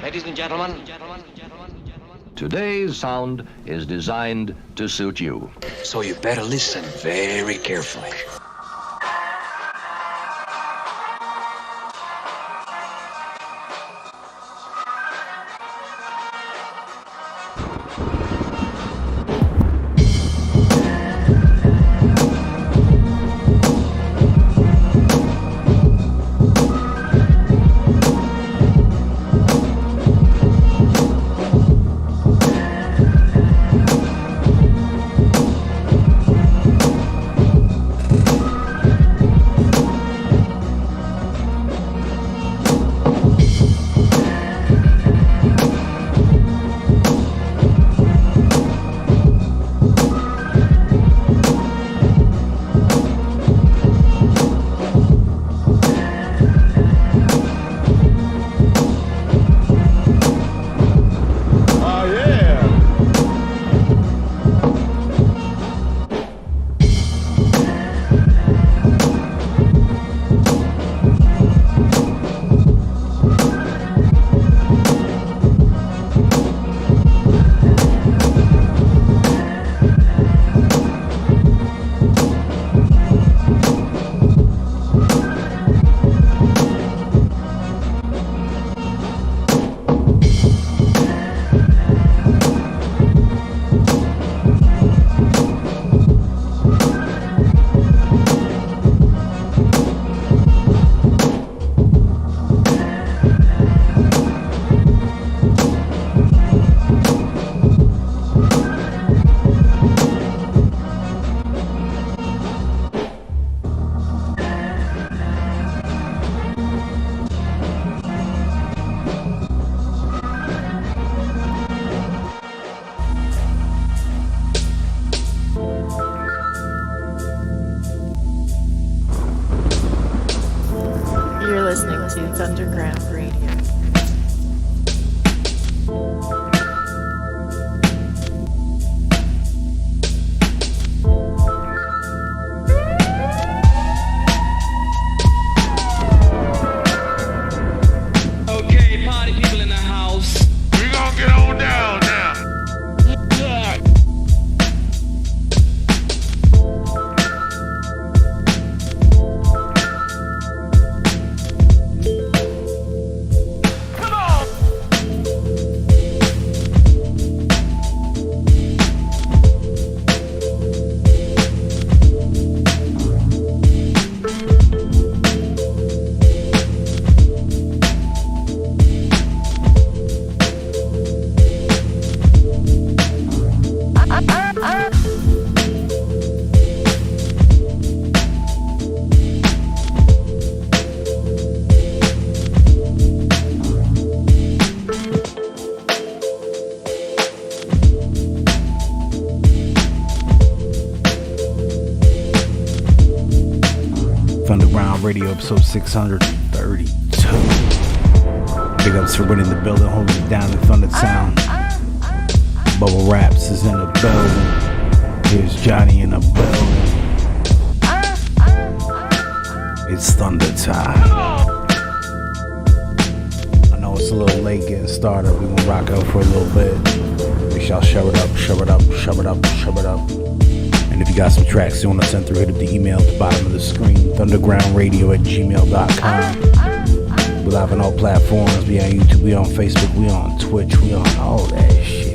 Ladies and gentlemen. Today's sound is designed to suit you. So you better listen very carefully. You're listening to Thunderground Radio. Okay, party people in the house. We gonna get on down now. Yeah. Come on. Thunderground Radio, episode 632. Big ups for winning the building, holding it down in Thunder Town. Bubble Raps is in the building. Here's Johnny in the building. It's Thunder time. I know it's a little late getting started. We're gonna rock out for a little bit. We shall shove it up, shove it up, shove it up, shove it up. And if you got some tracks you want to send through, hit up the email at the bottom of the screen, thundergroundradio@gmail.com. We're live on all platforms. We on YouTube, we on Facebook, we on Twitch, we on all that shit.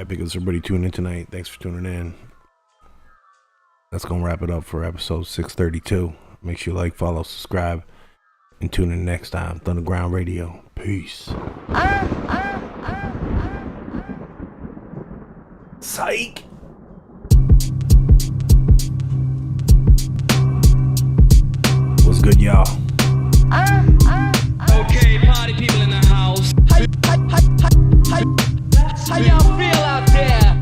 right, because everybody tuning in tonight. Thanks for tuning in. That's going to wrap it up for episode 632. Make sure you like, follow, subscribe, and tune in next time. Thunderground Radio. Peace. Psych. What's good, y'all? Okay, party people in the house. How y'all feel out there?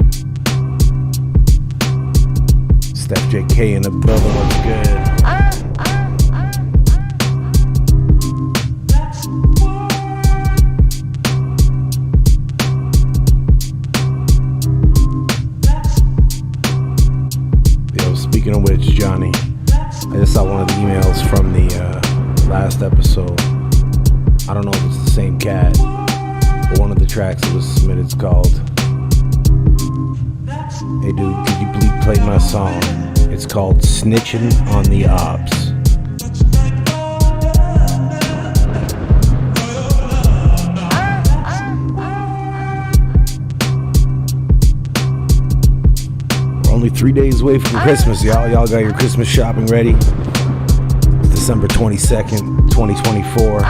Steph JK and the brother. What's good? Speaking of which, Johnny, I just saw one of the emails from the last episode. I don't know if it's the same cat, but one of the tracks that was submitted is called, "Hey dude, could you please play my song?" It's called "Snitching on the Ops." Only 3 days away from Christmas, y'all. Y'all got your Christmas shopping ready? It's December 22nd, 2024.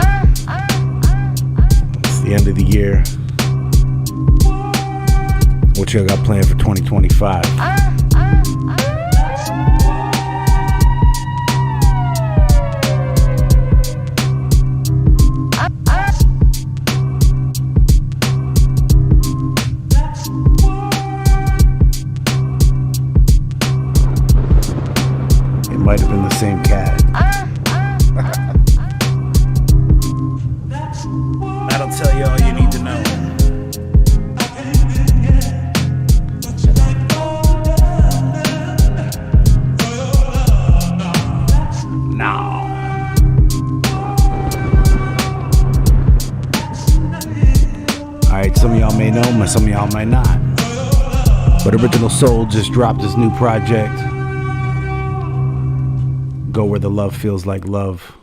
It's the end of the year. What y'all got planned for 2025? Might have been the same cat. That'll tell you all you need to know. No. Alright, some of y'all may know, but some of y'all might not. But Original Soul just dropped his new project, Go Where the Love Feels Like Love.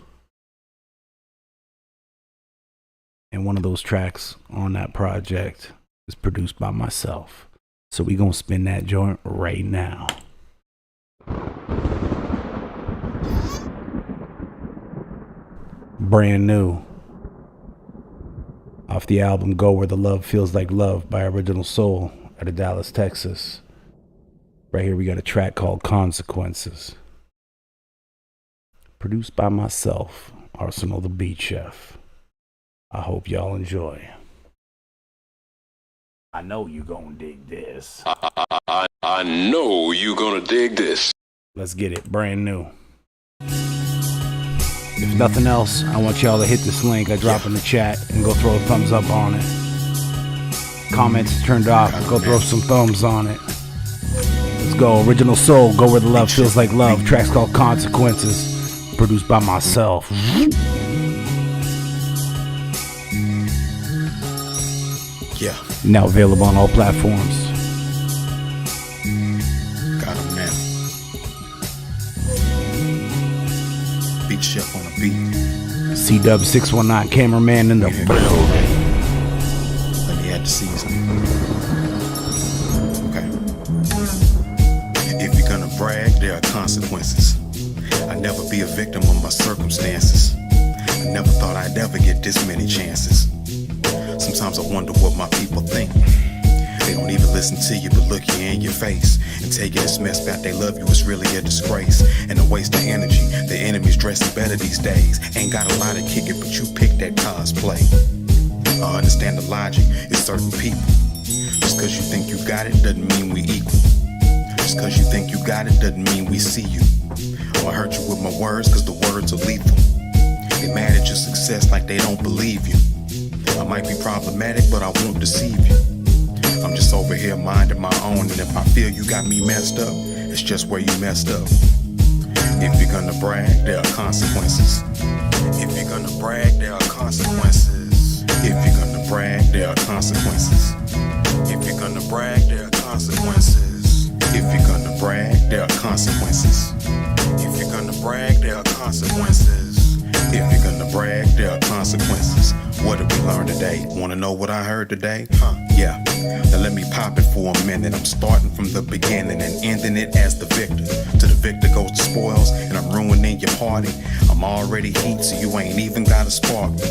And one of those tracks on that project is produced by myself. So we gonna spin that joint right now. Brand new. Off the album Go Where the Love Feels Like Love by Original Soul out of Dallas, Texas. Right here we got a track called Consequences. Produced by myself, Arsenal the Beat Chef. I hope y'all enjoy. I know you gonna dig this. I know you gonna dig this. Let's get it, brand new. If nothing else, I want y'all to hit this link I drop in the chat and go throw a thumbs up on it. Comments turned off, go throw some thumbs on it. Let's go, Original Soul, Go Where the Love Feels Like Love. Track's called Consequences. Produced by myself. Yeah. Now available on all platforms. Got him now. Beat Chef on a beat. C-Dub 619 cameraman in the building. Let me add the season. Okay. If you're gonna brag, there are consequences. I'd never be a victim of my circumstances. I never thought I'd ever get this many chances. Sometimes I wonder what my people think. They don't even listen to you but look you in your face and tell you this mess about they love you is really a disgrace and a waste of energy. The enemy's dressing better these days. Ain't got a lot to kick it, but you pick that cosplay. I understand the logic, it's certain people. Just cause you think you got it doesn't mean we equal. Just cause you think you got it doesn't mean we see you. I hurt you with my words cause the words are lethal. They mad at your success like they don't believe you. I might be problematic but I won't deceive you. I'm just over here minding my own, and if I feel you got me messed up, it's just where you messed up. If you're gonna brag, there are consequences. If you're gonna brag, there are consequences. If you're gonna brag, there are consequences. If you're gonna brag, there are consequences. If you're gonna brag, there are consequences. If you're gonna brag, there are consequences. If you're gonna brag, there are consequences. What are we learned today? Wanna know what I heard today? Yeah. Now let me pop it for a minute. I'm starting from the beginning and ending it as the victor. To the victor goes the spoils, and I'm ruining your party. I'm already heat, so you ain't even gotta spark me.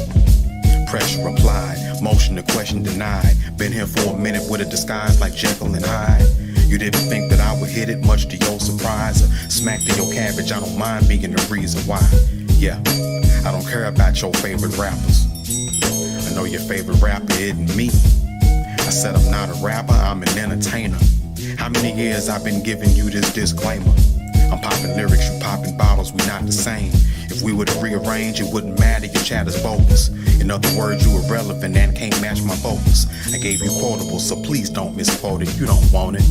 Pressure applied, motion to question denied. Been here for a minute with a disguise like Jekyll and Hyde. You didn't think that I would hit it, much to your surprise. Smack to your cabbage, I don't mind being the reason why. Yeah, I don't care about your favorite rappers. I know your favorite rapper isn't me. I said I'm not a rapper, I'm an entertainer. How many years I've been giving you this disclaimer? I'm popping lyrics, you popping bottles, we not the same. If we were to rearrange, it wouldn't matter, your chatter's bogus. In other words, you irrelevant and can't match my focus. I gave you quotables, so please don't misquote it, you don't want it.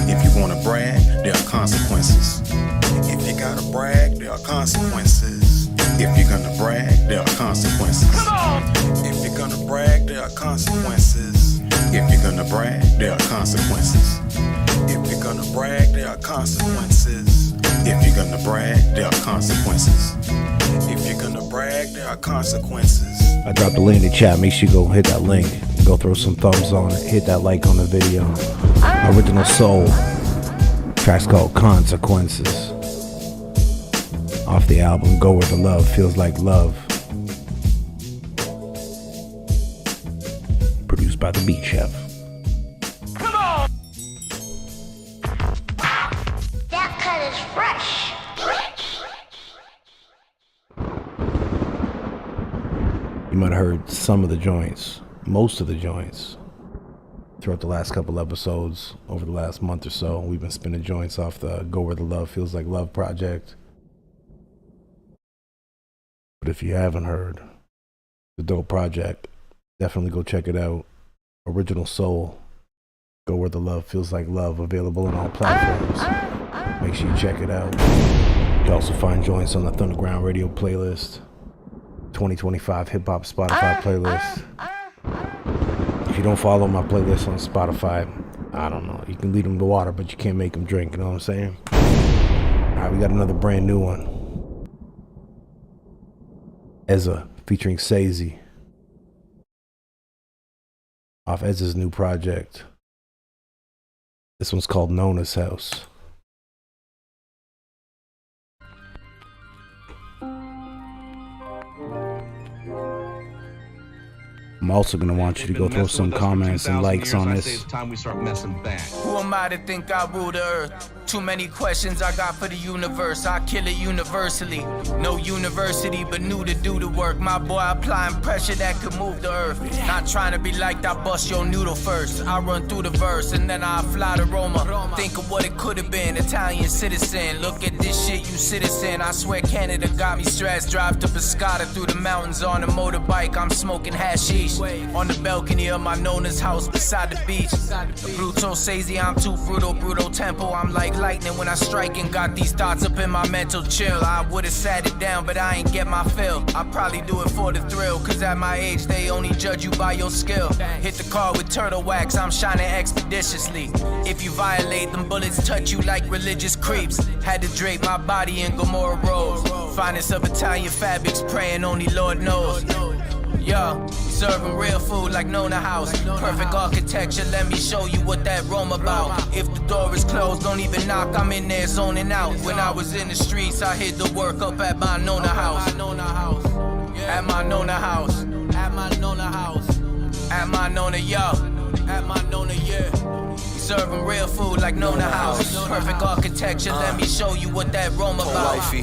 If you wanna brag, there are consequences. If you gotta brag, there are consequences. If you're gonna brag, there are consequences. Come on! If you're gonna brag, there are consequences. If you're gonna brag, there are consequences. If you're gonna brag, there are consequences. If you're gonna brag, there are consequences. If you're gonna brag, there are consequences. I dropped the link in the chat. Make sure you go hit that link. Go throw some thumbs on it. Hit that like on the video. Original Soul. Track's called Consequences. Off the album Go Where the Love Feels Like Love. Produced by the Beat Chef. That cut is fresh. You might have heard some of the joints, most of the joints, throughout the last couple episodes. Over the last month or so, we've been spinning joints off the Go Where the Love Feels Like Love project. But if you haven't heard the dope project, definitely go check it out. Original Soul, Go Where the Love Feels Like Love, available on all platforms. Make sure you check it out. You can also find joints on the Thunderground Radio playlist, 2025 Hip Hop Spotify playlist. If you don't follow my playlist on Spotify, I don't know. You can lead them to water, but you can't make them drink, you know what I'm saying? Alright, we got another brand new one. Ezza featuring Sazy. Off Ezza's new project. This one's called Nona's House. I'm also going to want you to go throw some comments and likes on this. It's time we start messing back. Who am I to think I rule the earth? Too many questions I got for the universe. I kill it universally. No university, but knew to do the work. My boy applying pressure that could move the earth. Not trying to be liked, I bust your noodle first. I run through the verse and then I fly to Roma. Think of what it could have been. Italian citizen. Look at this shit, you citizen. I swear Canada got me stressed. Drive to Pescata through the mountains on a motorbike. I'm smoking hashish on the balcony of my Nona's house beside the beach. Bruto Sazy, I'm too brutal, brutal tempo. I'm like lightning when I strike and got these thoughts up in my mental chill. I would've sat it down, but I ain't get my fill. I probably do it for the thrill, cause at my age they only judge you by your skill. Hit the car with turtle wax, I'm shining expeditiously. If you violate, them bullets touch you like religious creeps. Had to drape my body in Gomorrah robes. Finest of Italian fabrics, praying only Lord knows. Yo, serving real food like Nona House. Perfect architecture, let me show you what that room about. If the door is closed, don't even knock, I'm in there zoning out. When I was in the streets, I hid the work up at my Nona House. At my Nona House. At my Nona House. At my Nona, yo. At my Nona, yeah. Serving real food like Nona House. Perfect architecture, let me show you what that room about.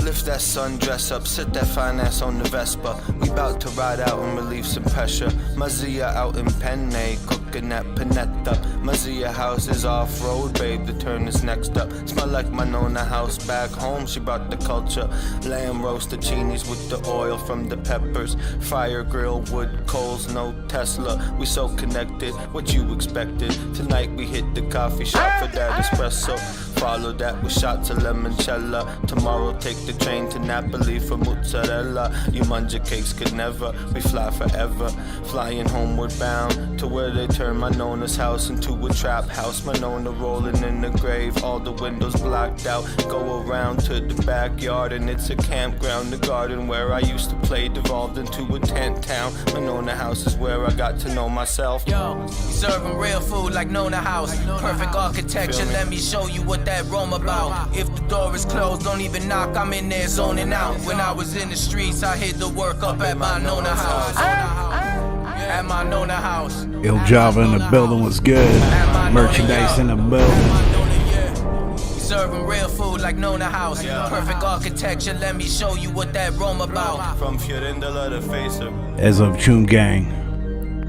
Lift that sundress up, sit that fine ass on the Vespa. We bout to ride out and relieve some pressure. Mazia out in Penne, cooking that panetta. Mazia house is off-road, babe, the turn is next up. Smell like my Nona house back home, she brought the culture. Lamb roastachinis with the oil from the peppers. Fire grill, wood, coals, no Tesla. We so connected, what you expected. Tonight we hit the coffee shop for that espresso. follow that with shots of limoncello. Tomorrow take the train to Napoli for mozzarella. You manja cakes could never, we fly forever. Flying homeward bound to where they turn my Nona's house into a trap house. My Nona rolling in the grave, all the windows blocked out. Go around to the backyard and it's a campground. The garden where I used to play devolved into a tent town. My Nona house is where I got to know myself. Yo, we serving real food like Nona House. Perfect architecture, let me show you what that room about. If the door is closed, don't even knock, I'm in there zoning out. When I was in the streets, I hit the work up at my Nona house. At my Nona house. Il Java in the building was good. Merchandise in the building. Serving real food like Nona House. Perfect architecture, let me show you what that room about. From Fiorindala to Facer. As of Choom Gang.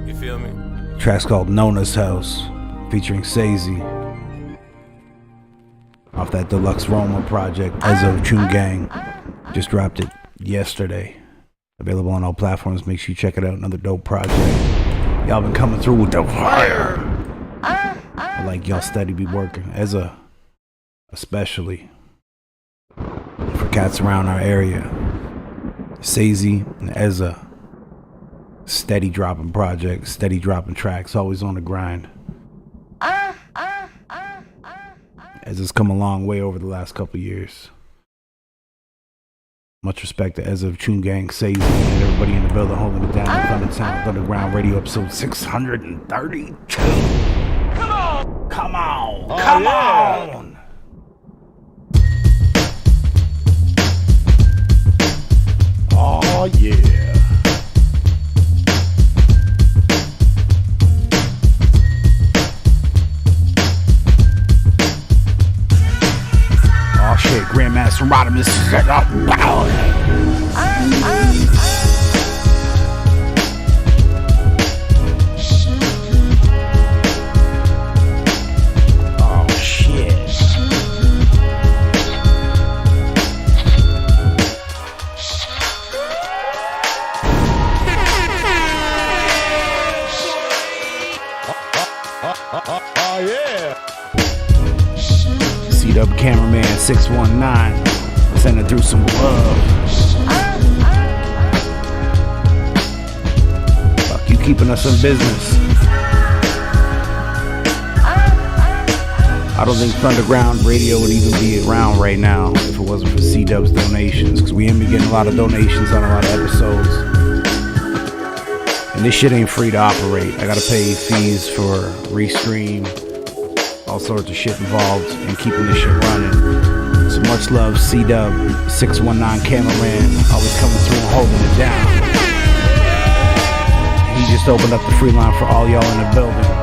You feel me? Track's called Nona's House, featuring Sazy. Off that Deluxe Roma project, As of Choom Gang. Just dropped it yesterday. Available on all platforms. Make sure you check it out. Another dope project. Y'all been coming through with the fire. I like y'all steady be working. Ezza, especially for cats around our area. Sazy and Ezza, steady dropping projects, steady dropping tracks, always on the grind. Ezza's come a long way over the last couple years. Much respect to Ezza of Choom Gang, Sazy, and everybody in the building holding it down. Thunderground, Thunderground Radio, episode 632. Come on! Come on! Oh, come on! Oh, yeah. Oh shit, Grandmaster Rodimus is like a power. Oh shit. Oh yeah. C-Dub Cameraman 619 sending through some love. Fuck you keeping us in business. I don't think Thunderground Radio would even be around right now if it wasn't for C-Dub's donations, because we ain't been getting a lot of donations on a lot of episodes. And this shit ain't free to operate. I gotta pay fees for restream, all sorts of shit involved in keeping this shit running. So much love, C-Dub, 619 Cameraman, always coming through and holding it down. He just opened up the free line for all y'all in the building.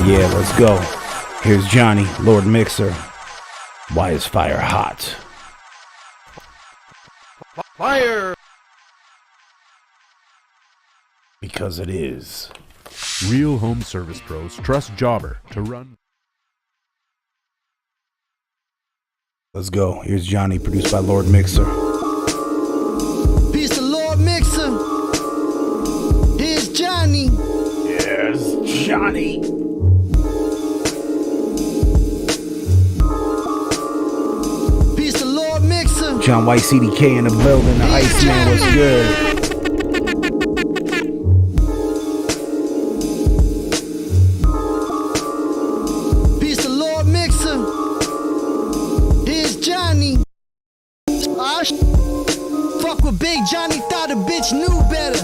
Yeah, let's go. Here's Johnny, Lord Mixer. Why is fire hot? Fire! Because it is. Real home service pros trust Jobber to run. Let's go. Here's Johnny, produced by Lord Mixer. Peace to Lord Mixer. Here's Johnny. Here's Johnny. John White CDK in the building. The Iceman was good. Peace to Lord Mixer. Here's Johnny. Fuck with Big Johnny, thought a bitch knew better.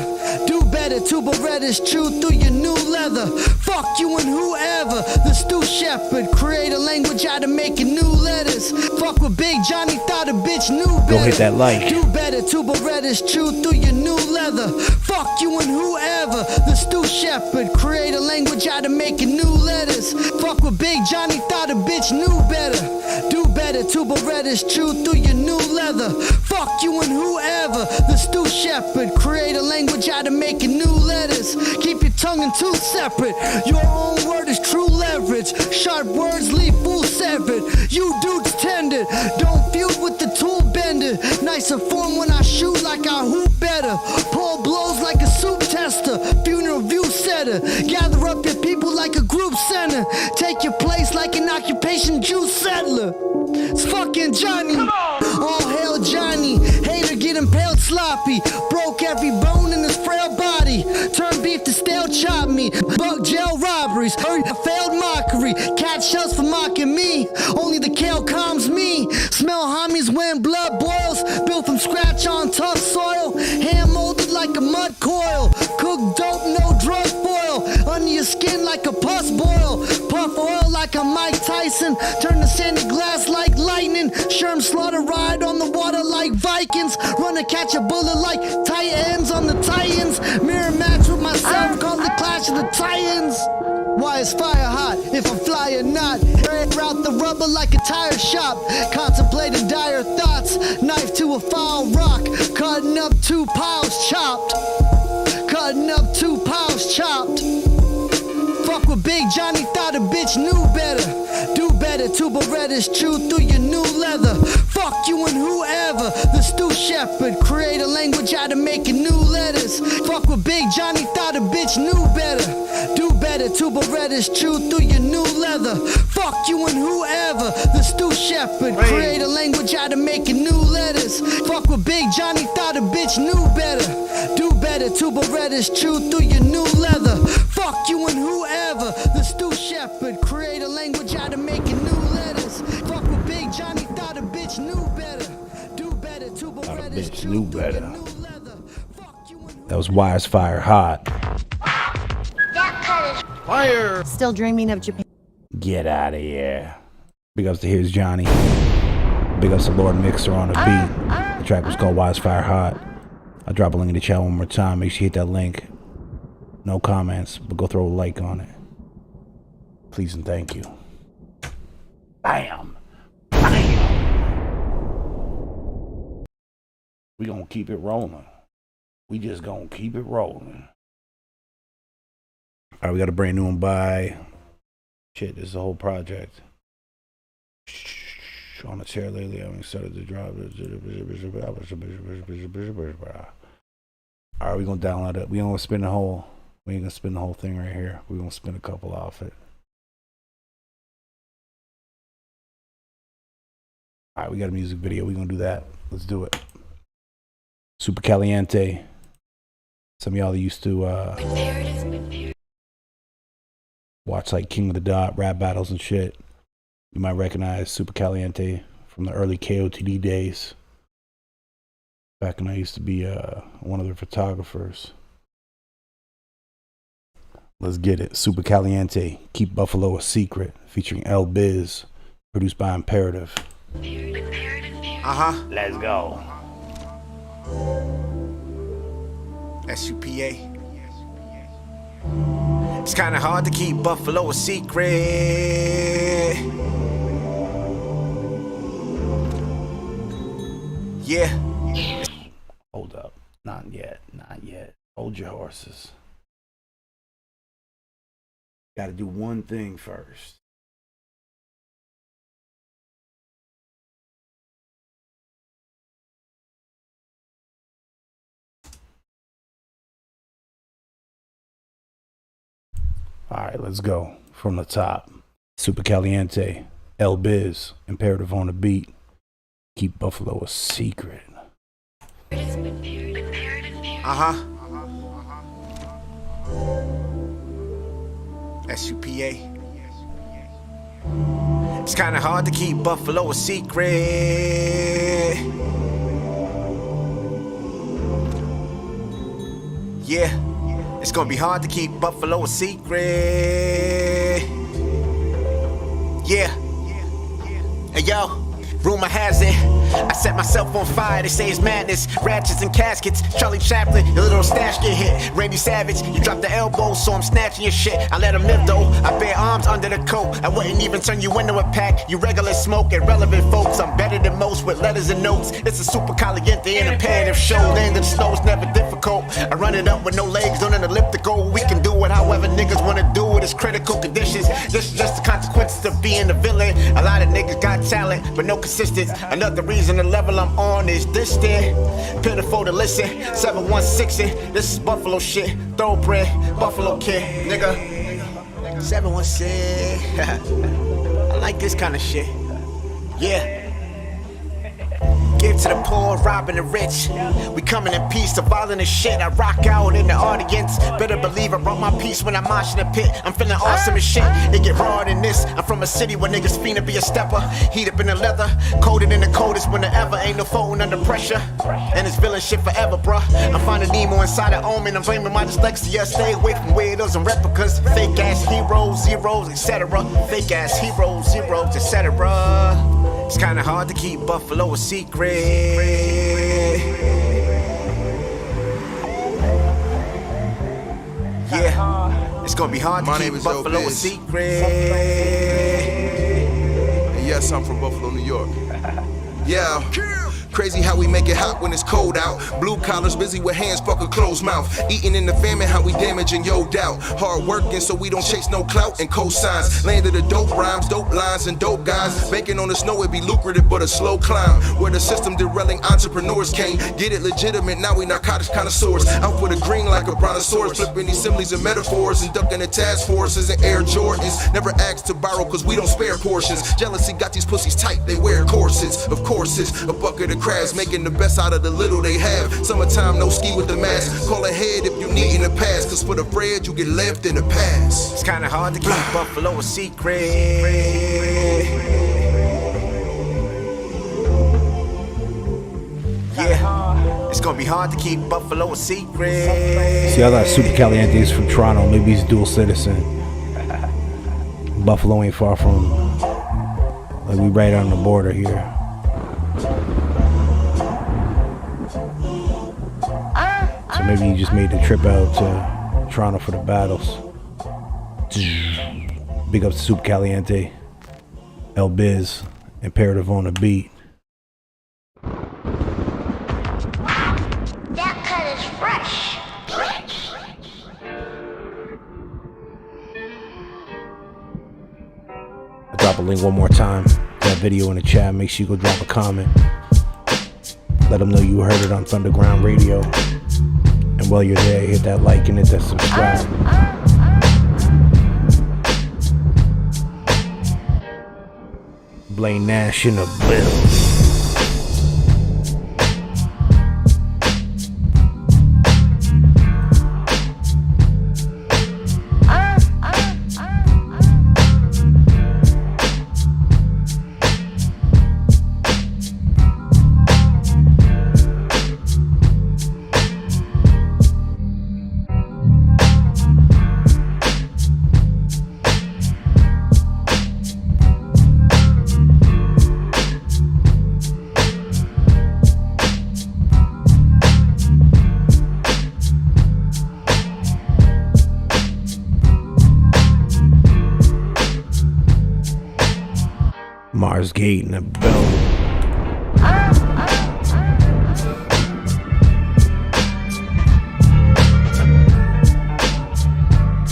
Do better, too, but red is true through your new leather. Fuck you and whoever. The Stu Shepherd, create a language out of making new letters. Fuck with Big Johnny, thought a bitch knew better. Go hit that like. Do better too, but red is true through your new leather. Fuck you and whoever. The Stu Shepherd, create a language out of making new letters. Fuck with Big Johnny, thought a bitch knew better. Do better too, but red is true through your new leather. Fuck you and whoever. The Stu Shepherd, create a language out of making new letters. Keep your tongue and two separate. Your own word is true leverage. Sharp words leave fool severed. You dudes tender. Don't feud with the tool bender. Nicer form when I shoot like I hoop better. Pull blows like a soup tester. Funeral view setter. Gather up your people like a group center. Take your place like an occupation Jew settler. It's fucking Johnny. All hail Johnny. Hater get impaled sloppy. Broke every bone in his frail body. Turn beef to stale chop me. Buck jail robberies. A failed mockery. Cat shells for mocking me. Only the kale calms me. Smell homies when blood boils. Built from scratch on tough soil. Hand molded like a mud coil. Cooked dope, no drug foil. Under your skin like a pus boil. Puff oil like a Mike Tyson. Turn the sandy glass like lightning. Sherm slaughter ride on the water like Vikings. Run to catch a bullet like Titans on the Titans. Mirror match with myself, call the Clash of the Titans. Why is fire hot if I fly or not? Air out the rubber like a tire shop. Contemplating dire thoughts. Knife to a foul rock. Cutting up 2 piles chopped. Cutting up 2 piles chopped. Fuck with Big Johnny, thought a bitch knew better. Do better too, but red is true through your new leather. Fuck you and whoever. The Stu Shepherd, create a language out of making new letters. Fuck with Big Johnny, thought a bitch knew better. Do better too, but red is true through your new leather. Fuck you and whoever. The Stu Shepherd, create a language out of making new letters. Fuck with Big Johnny, thought a bitch knew better. Do better too, but red is true through your new leather. Fuck you and whoever. The Stu Shepherd, create a language out of making new letters. Fuck with Big Johnny, thought a bitch knew better. Do better too, but red is true knew better. That was Wise Fire Hot. Fire! Still dreaming of Japan. Get out of here. Big ups to Here's Johnny. Big ups to Lord Mixer on the beat. The track was called Wise Fire Hot. I'll drop a link in the chat one more time. Make sure you hit that link. No comments, but go throw a like on it. Please and thank you. Bam! Bam! We gonna keep it rolling. We just gonna keep it rolling. Alright, we got a brand new one by... Shit, this is a whole project. On a chair lately, having started to drop. Alright, we gonna download it. We gonna spin the whole... We ain't gonna spin the whole thing right here. We're gonna spin a couple off it. Alright, we got a music video. We're gonna do that. Let's do it. Super Caliente. Some of y'all used to watch like King of the Dot, rap battles and shit. You might recognize Super Caliente from the early KOTD days. Back when I used to be one of their photographers. Let's get it. Super Caliente, Keep Buffalo a Secret, featuring L Biz, produced by Imperative. Let's go. SUPA. It's kinda hard to keep Buffalo a secret. Yeah. Hold up. Not yet. Not yet. Hold your horses. Gotta do one thing first. Alright, let's go. From the top. Super Caliente, L Biz, Imperative on the beat. Keep Buffalo a secret. SUPA. It's kinda hard to keep Buffalo a secret. Yeah. It's gonna be hard to keep Buffalo a secret. Yeah. Hey yo. Rumor has it, I set myself on fire, they say it's madness. Ratchets and caskets, Charlie Chaplin, your little stash get hit. Randy Savage, you dropped the elbow, so I'm snatching your shit. I let him live though, I bear arms under the coat. I wouldn't even turn you into a pack, you regular smoke, irrelevant folks. I'm better than most with letters and notes. It's a super caliente and imperative show. Land in the snow is never difficult. I run it up with no legs on an elliptical. We can do it however niggas wanna do it, it's critical conditions. This is just the consequences of being the villain. A lot of niggas got talent, but no consistence. Another reason the level I'm on is distant. Pitiful to listen, 716. This is Buffalo shit, thoroughbred, Buffalo kid, nigga. 716. I like this kind of shit. Yeah. Give to the poor, robbing the rich. We coming in peace to violent as shit. I rock out in the audience. Better believe I brought my peace when I march in the pit. I'm feeling awesome as shit. It get raw than this. I'm from a city where niggas fiend to be a stepper. Heat up in the leather, coated in the coldest winter ever. Ain't no folding under pressure. And it's villain shit forever, bruh. I'm finding Nemo inside of Omen. I'm blaming my dyslexia. Stay away from weirdos and replicas. Fake ass heroes, zeros, etc. Fake ass heroes, zeros, etc. It's kinda hard to keep Buffalo a secret. Yeah, it's gonna be hard to keep Buffalo a secret. And yes, I'm from Buffalo, New York. Yeah. Crazy how we make it hot when it's cold out. Blue collars busy with hands, fuck a closed mouth. Eating in the famine, how we damaging yo doubt. Hard working so we don't chase no clout and cosigns. Landed the dope rhymes, dope lines, and dope guys. Banking on the snow, it be lucrative but a slow climb. Where the system derailing entrepreneurs can't get it legitimate, now we narcotics connoisseurs. Out for the green like a brontosaurus. Flipping these similes and metaphors and ducking the task forces and Air Jordans. Never asked to borrow cause we don't spare portions. Jealousy got these pussies tight, they wear corsets. Of course it's a bucket of crabs, making the best out of the little they have. Summertime, no ski with the mask. Call ahead if you need in the past, cause for the bread you get left in the past. It's kinda hard to keep Buffalo a secret. Yeah, it's gonna be hard to keep Buffalo a secret. See, I thought Super Caliente is from Toronto. Maybe he's dual citizen. Buffalo ain't far from, like, we right on the border here. So maybe he just made the trip out to Toronto for the battles. Big up to Super Caliente, El Biz, Imperative on the beat. That cut is fresh. I'll drop a link one more time. That video in the chat. Make sure you go drop a comment. Let them know you heard it on Thunderground Radio. And while you're there, hit that like and hit that subscribe. Blaine Nash in the building. Mars Gate in the building.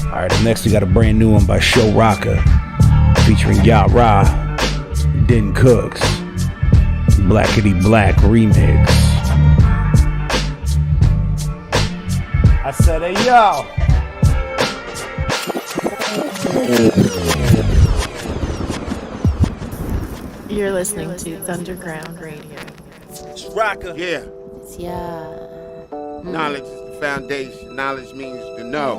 Alright, up next we got a brand new one by Show Rocka featuring Yacht Ra, Den Cooks, Blackity Black remix. I said, hey yo! You're listening to Thunderground Radio. It's Rocka. Yeah. Yeah. Knowledge is the foundation. Knowledge means to know.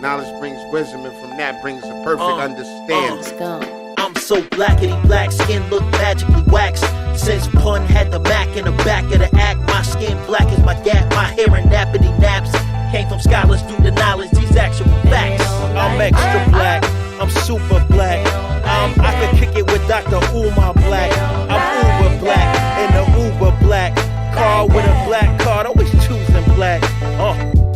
Knowledge brings wisdom, and from that brings a perfect understanding. Let's go. I'm so blackity black, skin look magically waxed. Since Pun had the Mac in the back of the act, my skin black as my gap, my hair in nappity naps. Came from scholars through the knowledge, these actual facts. I'm extra black, I'm super black. I could kick it with Dr. Umar Black. I'm uber black, in the uber black. Car with a black card, always choosing black.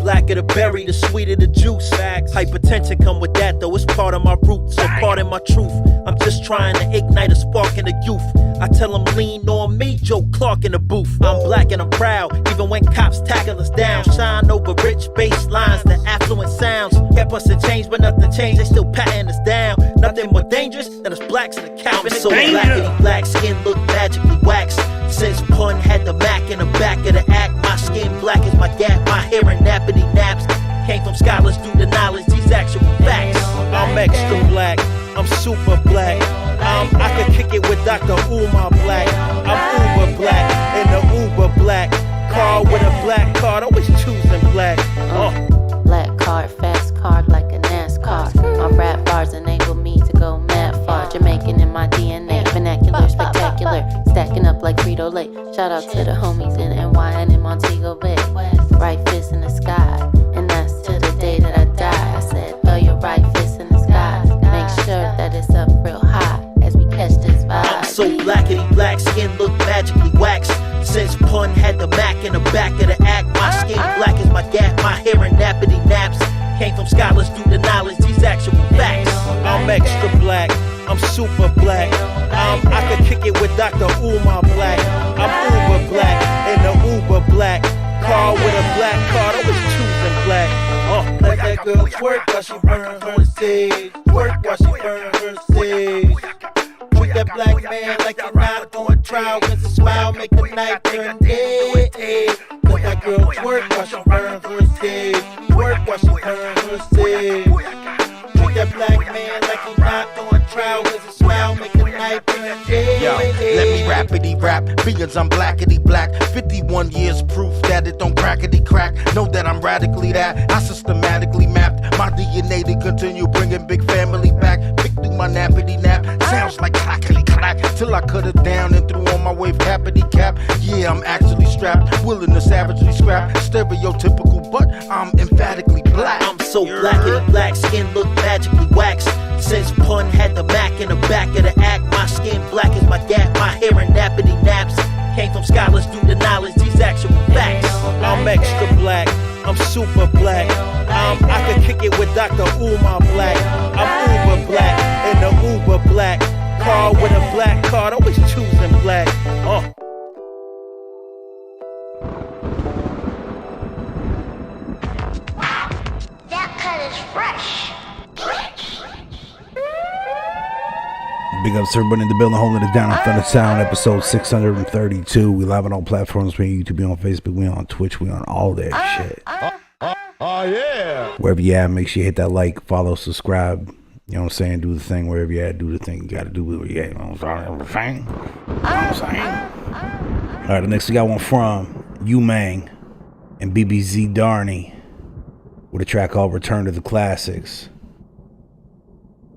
Blacker the berry, the sweeter the juice. Facts. Hypertension come with that though, it's part of my roots, so part of my truth. I'm just trying to ignite a spark in the youth. I tell them lean on me, Joe Clark in the booth. I'm black and I'm proud, even when cops tackle us down. Shine over rich bass lines, the affluent sounds. Kept us in change, but nothing changed, they still patting us down. Nothing more dangerous than us blacks in the couch. So blackity black, skin look magically waxed. Since pun had the Mac in the back of the act, my skin black as my gap, my hair and nappity naps. Came from scholars through the knowledge, these actual facts. I'm extra black, I'm super black. I could kick it with Dr. Umar Black. I'm uber black, in the uber black. Car with a black card, always choosing black. Black card, fast card like a NASCAR. My rap bars enable me to go mad far. Jamaican in my DNA, vernacular, spectacular. Stacking up like Frito-Lay. Shout out to the homies in NY and in Montego Bay. Right fist in the sky, and that's to the day that I die. I said, throw your right fist in the sky. Make sure that it's up real high as we catch this vibe. I'm so blackity black, skin look magically waxed. Since pun had the Mac in the back of the act, my skin black as my gap, my hair and nappity naps. Came from scholars through the knowledge, these actual facts. I'm extra black, I'm super black. I could kick it with Dr. Umar Black. I'm uber black, in the uber black. Car with a black card, always choosing black. Let that girl twerk while she burn her stage. Twerk while she burn her stage. Treat that black man like you're not on trial. With a smile, make the night turn day. Let that girl twerk while she burn her stage. Twerk while she burn her stage. Treat that black man like he's not on trial. With a smile, make the night turn day. Yo, let me rapidy rap, because I'm blackity black. 51 years proof that it don't crackity crack. Know that I'm radically that. I systematically mapped my DNA to continue bringing big family back. Pick through my nappity nap, sounds like clackety clack. Till I cut it down and threw on my wave cappity cap. Yeah, I'm actually strapped, willing to savagely scrap. Stereotypical, but I'm emphatically black. I'm so blackity black, skin look magically waxed. Since pun had the Mac in the back of the act, my skin black as my gap, my hair and nappity naps. Came from scholars through the knowledge, these actual facts. I'm extra black, I'm super black. I could kick it with Dr. Umar Black. I'm uber black, in the uber black. Car with a black card, always choosing black. That cut is fresh. Big ups to everybody in the building holding it down on Thunder Sound, episode 632. We live on all platforms. We on YouTube, we on Facebook, we on Twitch, we on all that shit. Yeah. Wherever you at, make sure you hit that like, follow, subscribe. You know what I'm saying? Do the thing wherever you at. Do the thing you gotta do where you at. You know what I'm saying? Alright, the next we got one from U-Mang and BBZ Darney with a track called Return to the Classics.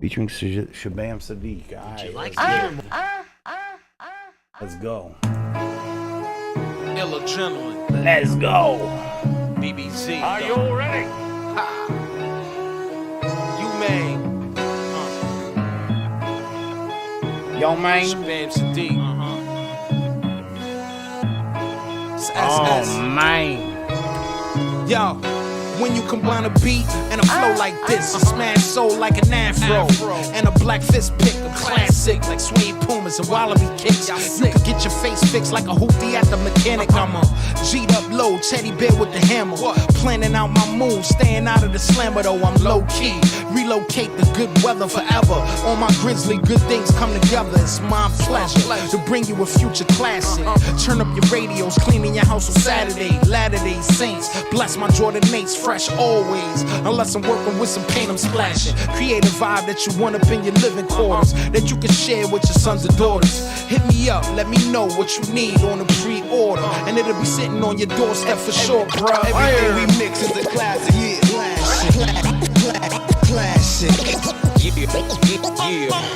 Featuring Shabam Sadiq. Let's go. Ill adrenaline. Let's go. BBZ. Are you ready? U-Mang. Yo, man. Shabam Sadiq. Oh, man. Yo. When you combine a beat and a flow like this, a smash soul like an afro, and a black fist pick, a classic like suede pumas and wallaby kicks. You can get your face fixed like a hoopty at the mechanic. I'm a G'd up low, teddy bear with the hammer. Planning out my moves, staying out of the slammer though I'm low key. Relocate the good weather forever. On my grizzly, good things come together. It's my pleasure to bring you a future classic. Turn up your radios, cleaning your house on Saturday. Latter-day Saints, bless my Jordan mates. Fresh always, unless I'm working with some paint I'm splashing. Create a vibe that you want up in your living quarters, that you can share with your sons and daughters. Hit me up, let me know what you need on a pre-order, and it'll be sitting on your doorstep for sure, bro. Everything we mix is a classic. Yeah. Classic. Yeah.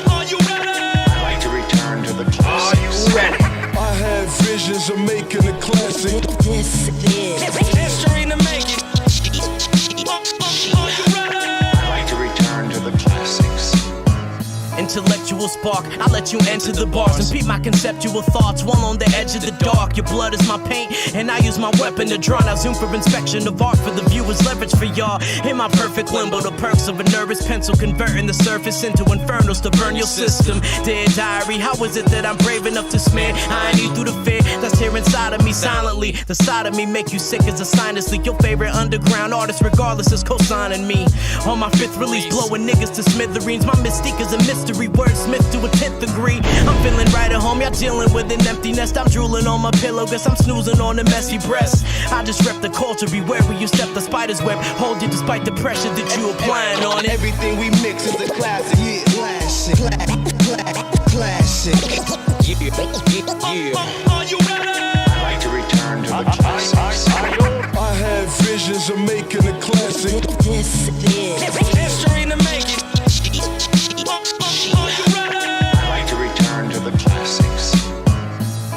Are you ready? I'd like to return to the classics. Are you ready? I had visions of making a classic. This is history to make it. sensual spark. I let you enter the bars and peep my conceptual thoughts while on the edge of the dark. Your blood is my paint, and I use my weapon to draw. Now zoom for inspection of art for the viewers, leverage for y'all. In my perfect limbo, the perks of a nervous pencil, converting the surface into infernos to burn your system. Dear diary, how is it that I'm brave enough to smear iron you through the fear that's here inside of me silently? The side of me make you sick as a sinus leak. Your favorite underground artist, regardless, is co-signing me. On my 5th release, blowing niggas to smithereens. My mystique is a mystery, wordsmith to a 10th degree. I'm feeling right at home, y'all dealing with an empty nest. I'm drooling on my pillow, guess I'm snoozing on a messy breast. I just rep the culture, beware where you step the spider's web. Hold you despite the pressure that you applying on it. Everything we mix is a classic, yeah. Classic, classic. Are you ready? I like to return to the classics. I have visions of making a classic. Yes, it is. History in the making. Are you ready? I like to return to the classics.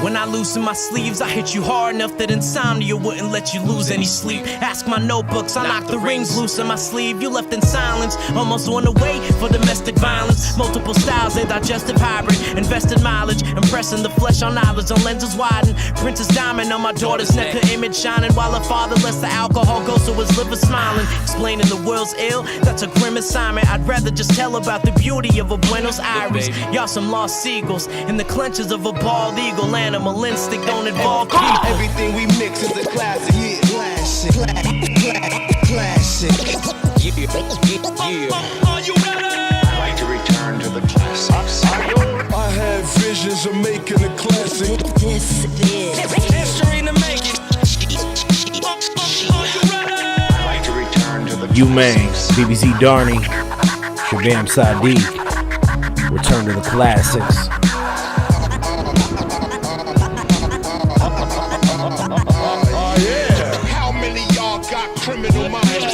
When I loosen my sleeves, I hit you hard enough that insomnia wouldn't let you lose any sleep. Ask my notebooks, I knocked the rings loose in my sleeve. You left in silence, almost on the way for domestic violence. Multiple styles, a digestive hybrid. Invested mileage, impressing the flesh on knowledge. On lenses widen, Princess Diamond on my daughter's neck, her image shining. While her father lets the alcohol go so his liver smiling. Explaining the world's ill, that's a grim assignment. I'd rather just tell about the beauty of a Buenos Aires. Y'all some lost seagulls in the clenches of a bald eagle. Animal instinct don't involve people. Everything we mix is a classic, yeah. Classic, classic. Are you ready? I like to return to the classics. I have visions of making a classic. Yes, it is. History in the making. Are you ready? I like to return to the Umang, classics. BBC Darnie, Shabam Sadiq. Return to the classics. How many y'all got criminal minds?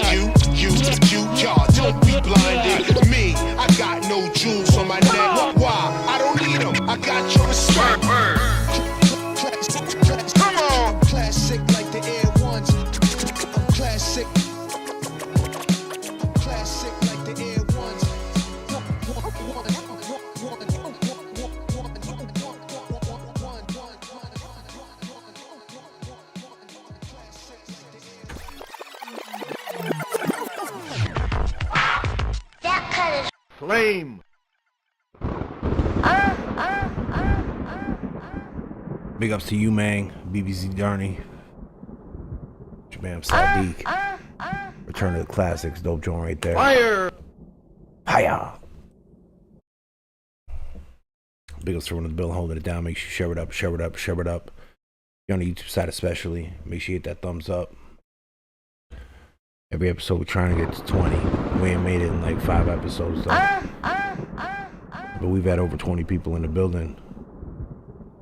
Y'all don't be blinded. Me, I got no jewels on my neck. Why? I don't need them. I got your respect. Come on. Classic like the Air Ones. I'm classic. Classic like the Air Ones. That cut is Flame. Big ups to Umang, BBC Darnie, Shabam Sadiq. Return to the classics, dope joint right there. Fire. Hiya. Big ups to one of the bill holding it down. Make sure you share it up, share it up, share it up. If you're on the YouTube side especially, make sure you hit that thumbs up. Every episode we're trying to get to 20. We ain't made it in like 5 episodes though. But we've had over 20 people in the building.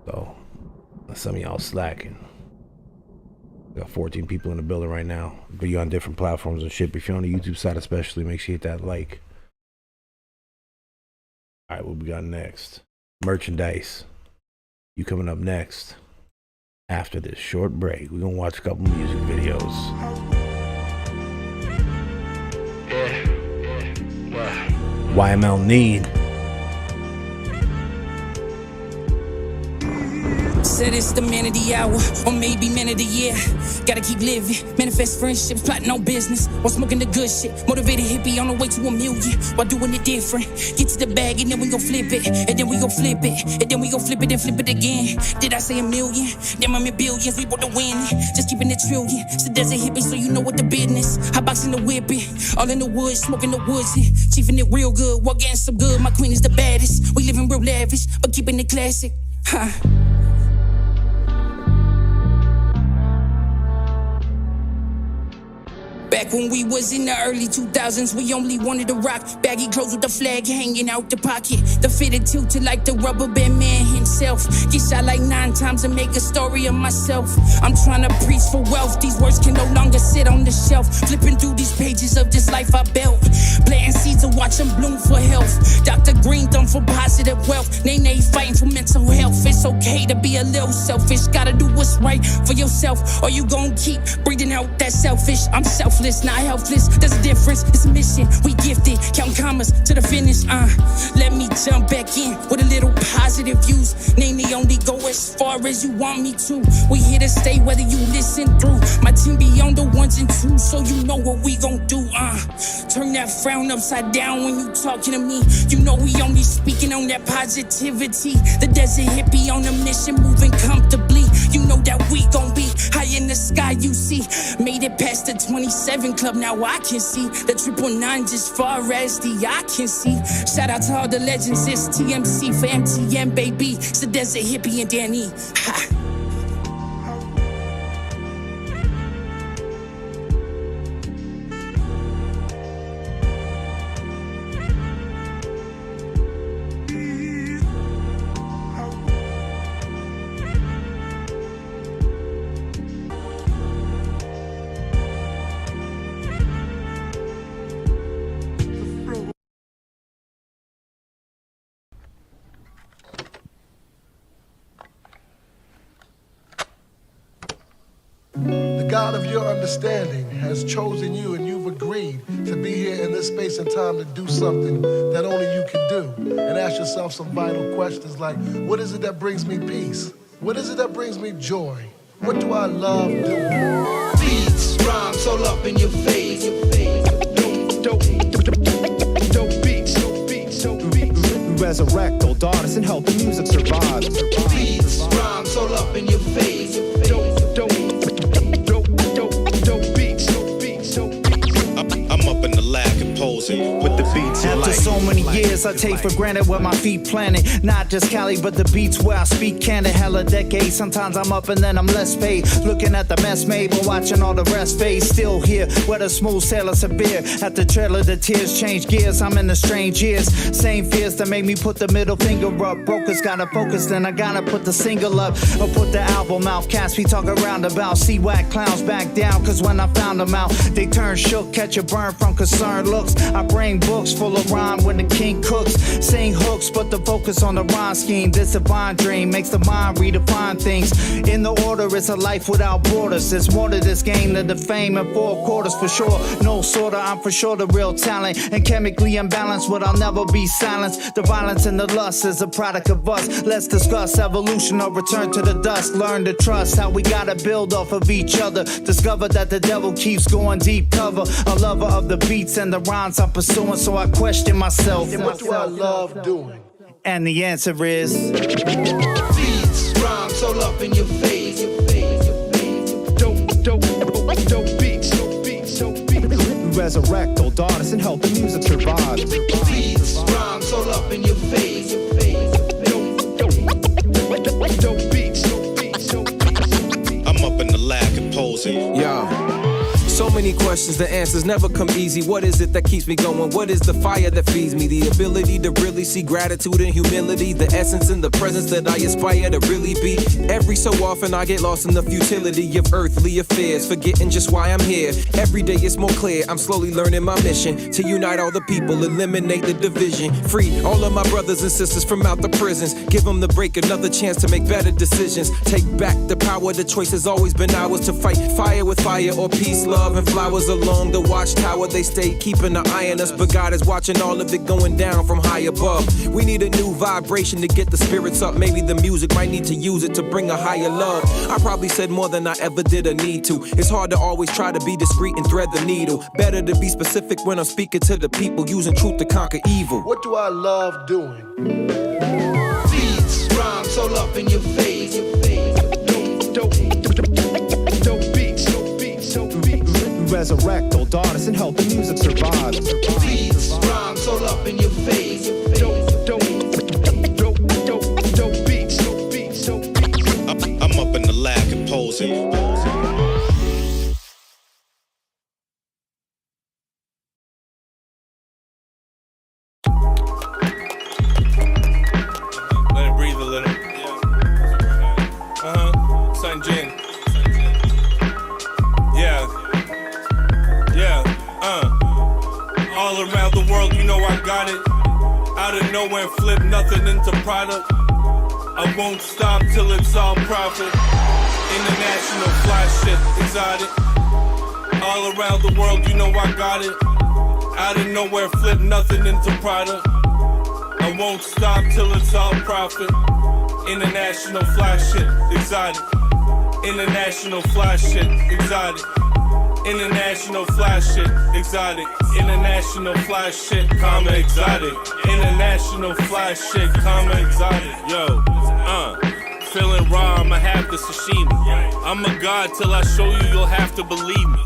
So some of y'all slacking. We got 14 people in the building right now. But you're on different platforms and shit. But if you're on the YouTube side especially, make sure you hit that like. Alright, what we got next? Merchandise. You coming up next. After this short break, we're gonna watch a couple music videos. YML Need. Said it's the man of the hour, or maybe man of the year. Gotta keep living, manifest friendships, plotting on business, while smoking the good shit. Motivated hippie on the way to $1 million, while doing it different. Get to the bag and then we gon' flip it, and then we gon' flip it, and then we gon' flip it and flip it again. Did I say $1 million? Damn, I'm in billions, we bout to win. Just keeping it trillion. So desert hippie, so you know what the business. Hot boxing the whip it, all in the woods, smoking the woods. Chiefing it real good, while getting some good. My queen is the baddest. We living real lavish, but keeping it classic. Huh. Back when we was in the early 2000s, we only wanted to rock baggy clothes with the flag hanging out the pocket. The fitted tilted like the rubber band man himself. Get shot like 9 times and make a story of myself. I'm trying to preach for wealth. These words can no longer sit on the shelf. Flipping through these pages of this life I built. Planting seeds to watch them bloom for health. Dr. Green thumb for positive wealth. Nene fighting for mental health. It's okay to be a little selfish. Gotta do what's right for yourself, or you gon' keep breathing out that selfish. I'm selfless, not helpless. There's a difference difference. It's a mission, we gifted. Count commas to the finish. Let me jump back in with a little positive views. Namely, only go as far as you want me to. We here to stay whether you listen through. My team be on the ones and twos, so you know what we gon' do. Turn that frown upside down when you talking to me. You know we only speaking on that positivity. The desert hippie on a mission, moving comfortably. You know that we gon' be high in the sky, you see. Made it past the 27 club, now I can see the 999 just far as the eye can see. Shout out to all the legends, it's TMC for MTN, baby. It's the desert hippie and Danny. Ha. The God of your understanding has chosen you, and you've agreed to be here in this space and time to do something that only you can do. And ask yourself some vital questions like, what is it that brings me peace? What is it that brings me joy? What do I love doing? Beats, rhymes all up in your face. Dope beats. Resurrect old artists and help the music survive. Beats, rhymes all up in your face. Dope beats. I'm up in the lab composing with the beats. After so many years, I take for granted where my feet planted. Not just Cali, but the beats where I speak candid. Hella decades, sometimes I'm up and then I'm less paid. Looking at the mess made, but watching all the rest fade. Still here, where the smooth sailors a beer. At the trail of the tears, change gears. I'm in the strange years. Same fears that make me put the middle finger up. Brokers gotta focus, then I gotta put the single up. Or put the album out. Cats we talk around about. See whack clowns back down, cause when I found them out, they turn shook, catch a burn from concerned looks. I bring books full of rhyme when the king cooks. Sing hooks, but the focus on the rhyme scheme. This divine dream makes the mind redefine things. In the order, it's a life without borders. There's more to this game than the fame and 4 quarters for sure. No sorta, I'm for sure the real talent. And chemically imbalanced, but I'll never be silenced. The violence and the lust is a product of us. Let's discuss evolution or return to the dust. Learn to trust how we gotta build off of each other. Discover that the devil keeps going deep cover. A lover of the beats and the rhymes I'm pursuing, so I question myself. What do I love doing? And the answer is beats, rhymes all up in your face. Dope beats. Resurrect old artists and help the music survive. Beats, rhymes all up in your face. Dope beats. I'm up in the lab composing. Yeah. So many questions, the answers never come easy. What is it that keeps me going? What is the fire that feeds me? The ability to really see gratitude and humility. The essence and the presence that I aspire to really be. Every so often I get lost in the futility of earthly affairs, forgetting just why I'm here. Every day it's more clear, I'm slowly learning my mission. To unite all the people, eliminate the division. Free all of my brothers and sisters from out the prisons. Give them the break, another chance to make better decisions. Take back the power, the choice has always been ours. To fight fire with fire or peace, love and flowers along the watchtower. They stay keeping an eye on us, but God is watching all of it going down from high above. We need a new vibration to get the spirits up. Maybe the music might need to use it to bring a higher love. I probably said more than I ever did or need to. It's hard to always try to be discreet and thread the needle. Better to be specific when I'm speaking to the people, using truth to conquer evil. What do I love doing? Beats, rhymes all up in your face. Dope beats. Resurrect old artists and help the music survive. Beats, rhymes all up in your face. Dope beats. I'm up in the lab composing. Let it breathe a little. Sun Jin. All around the world, you know I got it. Out of nowhere, flip nothing into product. I won't stop till it's all profit. International fly shit, exotic. All around the world, you know I got it. Out of nowhere, flip nothing into product. I won't stop till it's all profit. International fly shit, exotic. International fly shit, exotic. International fly shit, exotic. International fly shit, comma exotic. International fly shit, comma exotic. Yo, feeling raw, I'ma have the sashimi. I'm a god till I show you, you'll have to believe me.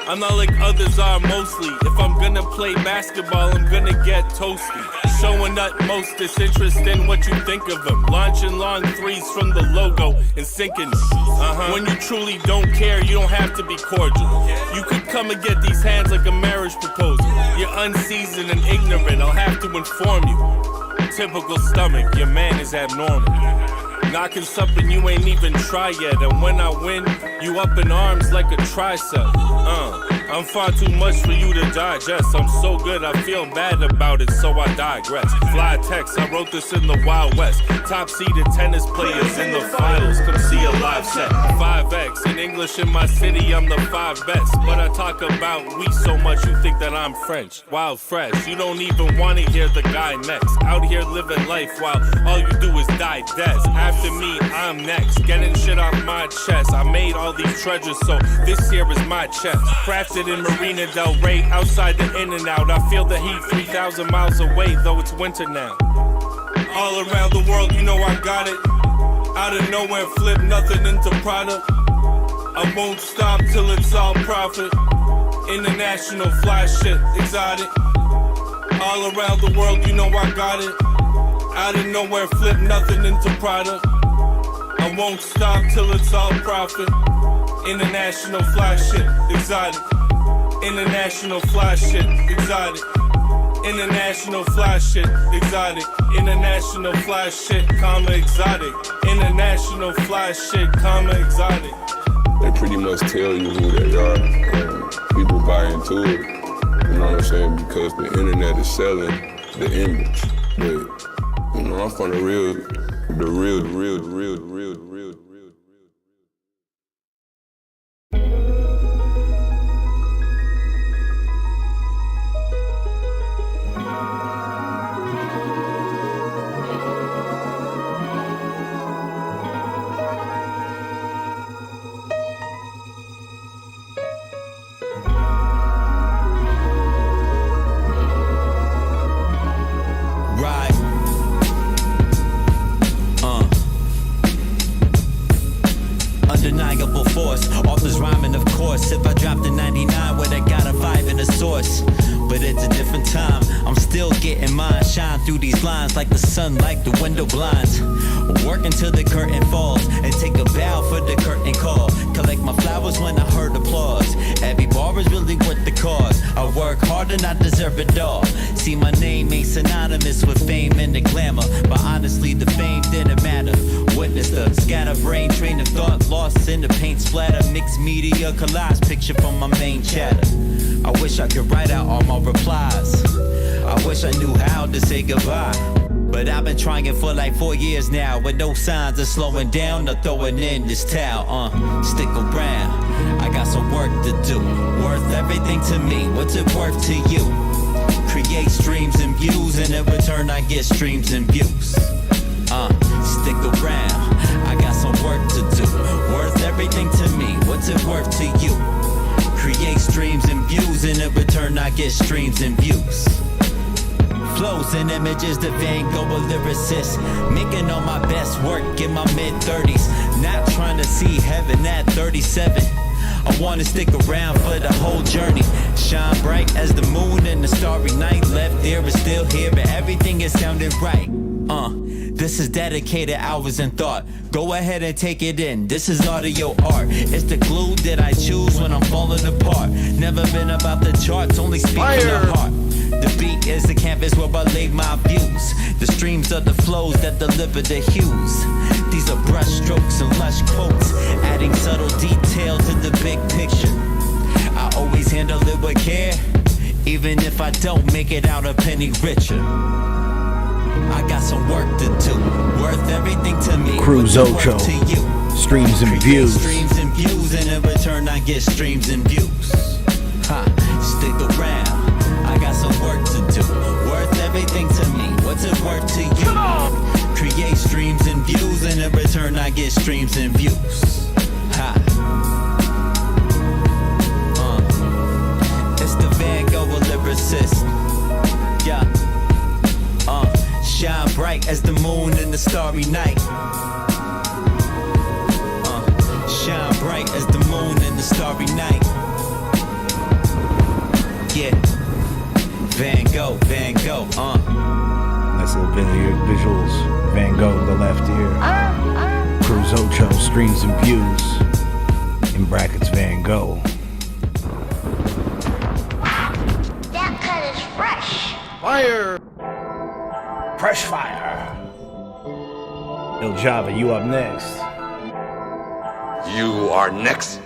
I'm not like others are mostly. If I'm gonna play basketball, I'm gonna get toasty. Showing utmost disinterest in what you think of them. Launching long threes from the logo and sinking them. When you truly don't care, you don't have to be cordial. You could come and get these hands like a marriage proposal. You're unseasoned and ignorant, I'll have to inform you. Typical stomach, your man is abnormal. Knocking something you ain't even tried yet. And when I win, you up in arms like a tricep. I'm far too much for you to digest. I'm so good, I feel bad about it, so I digress. Fly text, I wrote this in the Wild West. Top seeded tennis players in the finals. Come see a live set. 5X in English in my city, I'm the 5 best. But I talk about we so much, you think that I'm French. Wild fresh, you don't even want to hear the guy next. Out here living life while all you do is digest. After me, I'm next. Getting shit off my chest. I made all these treasures, so this here is my chest. Crafted in Marina Del Rey, outside the in and out. I feel the heat 3,000 miles away, though it's winter now. All around the world, you know I got it. Out of nowhere, flip nothing into product. I won't stop till it's all profit. International fly shit, exotic. All around the world, you know I got it. Out of nowhere, flip nothing into product. I won't stop till it's all profit. International fly shit, exotic. International fly shit, exotic. International fly shit, exotic. International fly shit, comma exotic. International fly shit, comma exotic. They pretty much tell you who they are. People buy into it, you know what I'm saying? Because the internet is selling the image. But, you know, I'm from the real. Undeniable force, authors rhyming of course. If I dropped a 99, would I got a 5 in the source? But it's a different time, I'm still getting mine. Shine through these lines like the sun, like the window blinds. Work until the curtain falls, and take a bow for the curtain call. Collect my flowers when I heard applause. Every bar is really worth the cause. I work hard and I deserve it all. See, my name ain't synonymous with fame and the glamour, but honestly the fame didn't matter. Witness the scatterbrain train of thought, lost in the paint splatter. Mixed media collage, picture from my main chatter. I wish I could write out all my replies. I wish I knew how to say goodbye. But I've been trying for like 4 years now, with no signs of slowing down or throwing in this towel. Stick around, I got some work to do. Worth everything to me, what's it worth to you? Create streams and views, and in return I get streams and views. Stick around, I got some work to do. Worth everything to me, what's it worth to you? Create streams and views, and in return I get streams and views. Flows and images, the Van Gogh lyricist. Making all my best work in my mid-30s. Not trying to see heaven at 37. I wanna stick around for the whole journey. Shine bright as the moon in the starry night. Left there is still here, but everything is sounding right. This is dedicated hours in thought. Go ahead and take it in, this is audio art. It's the glue that I choose when I'm falling apart. Never been about the charts, only speak from the heart. The beat is the canvas where I lay my views. The streams are the flows that deliver the hues. These are brush strokes and lush quotes, adding subtle detail to the big picture. I always handle it with care, even if I don't make it out a penny richer. I got some work to do, worth everything to me. Cruise Ocho, streams and views. Streams and views, and in return I get streams and views. Stick around, get streams and views. Ha. It's the Van Gogh lyricist. Yeah. Shine bright as the moon in the starry night. Shine bright as the moon in the starry night. Yeah. Van Gogh, Van Gogh, Nice little visuals. Van Gogh to the left here. Cruz Ocho, streams and views. In brackets, Van Gogh. That cut is fresh. Fire! Fresh fire. Il Java, you up next. You are next.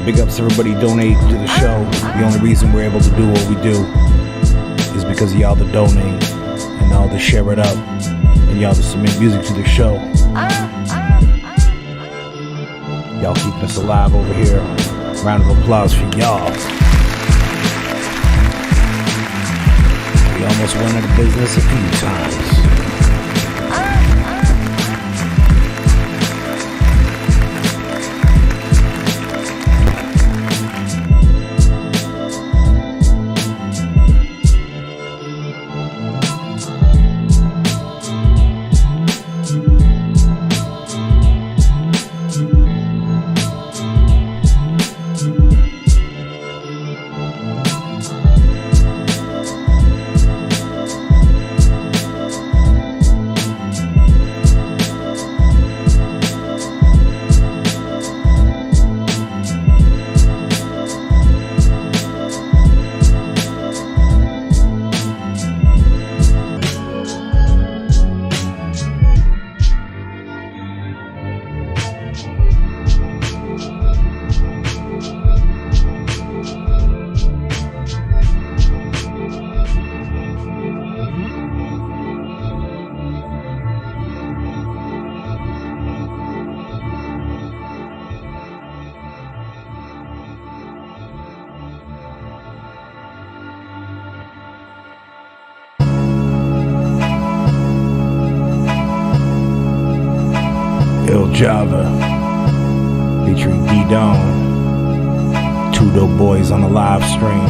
Big ups to everybody donate to the show. The only reason we're able to do what we do is because of y'all that donate and y'all that share it up and y'all that submit music to the show. Y'all keeping us alive over here. Round of applause for y'all. We almost went out of business a few times. Java featuring D-Dawn, two dope boys on the live stream.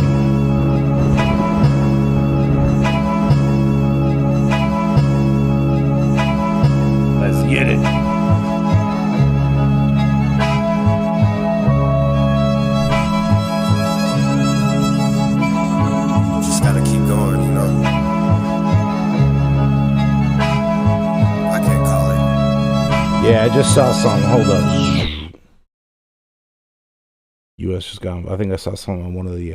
Let's get it. Just gotta keep going, you know. I can't call it. Yeah, I just saw something. Hold up. US just got. I think I saw something on one of the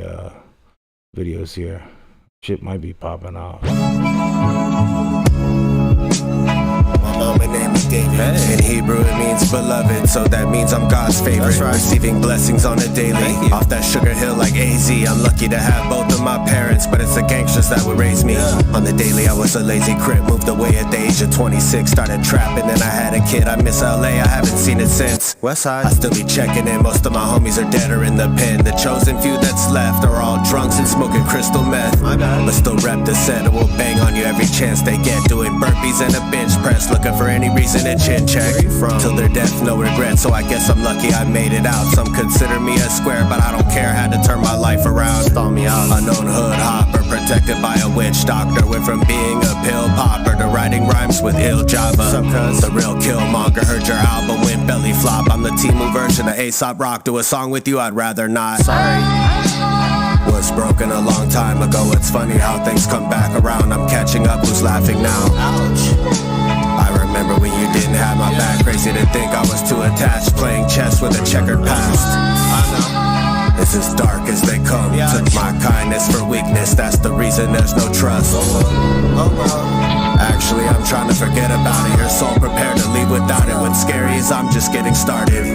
videos here. Shit might be popping off. My name is David. In Hebrew it means beloved, so that means I'm God's favorite. Right. Receiving blessings on a daily. Off that sugar hill like AZ. I'm lucky to have both of my parents, but it's the gangsters that would raise me. On the daily I was a lazy crip, moved away at the age of 26, started trapping, then I had a kid. I miss LA, I haven't seen it since. Westside, I still be checking in. Most of my homies are dead or in the pen. The chosen few that's left are all drunks and smoking crystal meth. But still rep the set and will bang on you every chance they get. Doing burpees and a bench press, looking for any reason to chin check. Till their death, no regret, so I guess I'm lucky I made it out. Some consider me a square, but I don't care, had to turn my life around. Stall me out. Unknown hood hopper, protected by a witch doctor. Went from being a pill popper to writing rhymes with Il Java. The real Killmonger, heard your album went belly flop. I'm the Timu version of Aesop Rock. Do a song with you, I'd rather not. Sorry. Was broken a long time ago. It's funny how things come back around. I'm catching up, who's laughing now? Ouch. I remember when you didn't have my back. Crazy to think I was too attached, playing chess with a checkered past. I know. It's as dark as they come. Took my kindness for weakness. That's the reason there's no trust. Actually, I'm trying to forget about it. Your soul prepared to leave without it. What's scary is I'm just getting started.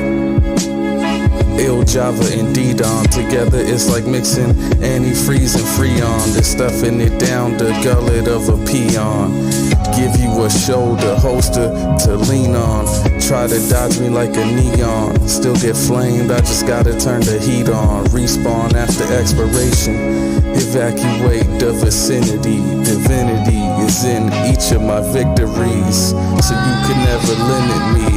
Il Java and D-Dawn together, it's like mixing antifreeze and Freon. They're stuffing it down the gullet of a peon. Give you a shoulder holster to lean on. Try to dodge me like a neon. Still get flamed, I just gotta turn the heat on. Respawn after expiration. Evacuate the vicinity. Divinity is in each of my victories, so you can never limit me.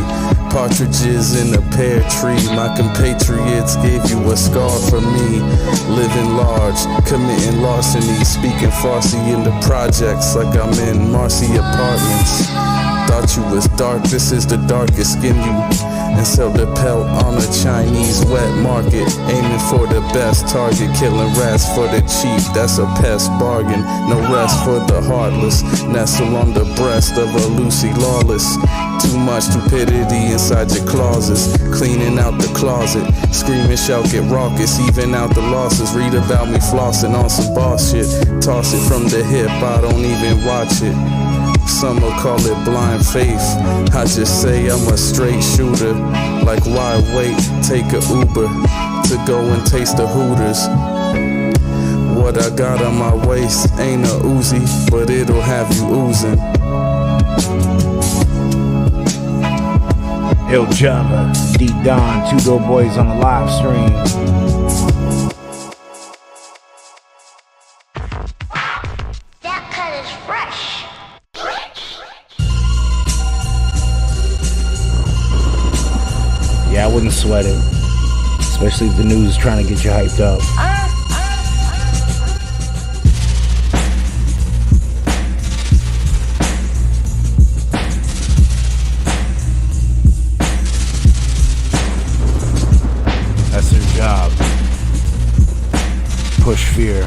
Partridges in a pear tree. My compatriots gave you a scar for me. Living large, committing larceny. Speaking Farsi in the projects like I'm in Marcy Apartments. Thought you was dark, this is the darkest skin you. And sell the pelt on a Chinese wet market. Aiming for the best target, killing rats for the cheap. That's a pest bargain, no rest for the heartless. Nestle on the breast of a Lucy Lawless. Too much stupidity inside your closets. Cleaning out the closet. Screaming, shout, get raucous. Even out the losses. Read about me flossing on some boss shit. Toss it from the hip, I don't even watch it. Some will call it blind faith. I just say I'm a straight shooter. Like why wait, take a Uber to go and taste the Hooters. What I got on my waist ain't a Uzi, but it'll have you oozing. Il Java, D Don, two dope boys on the live stream. Yeah, I wouldn't sweat it, especially if the news is trying to get you hyped up. That's their job. Push fear.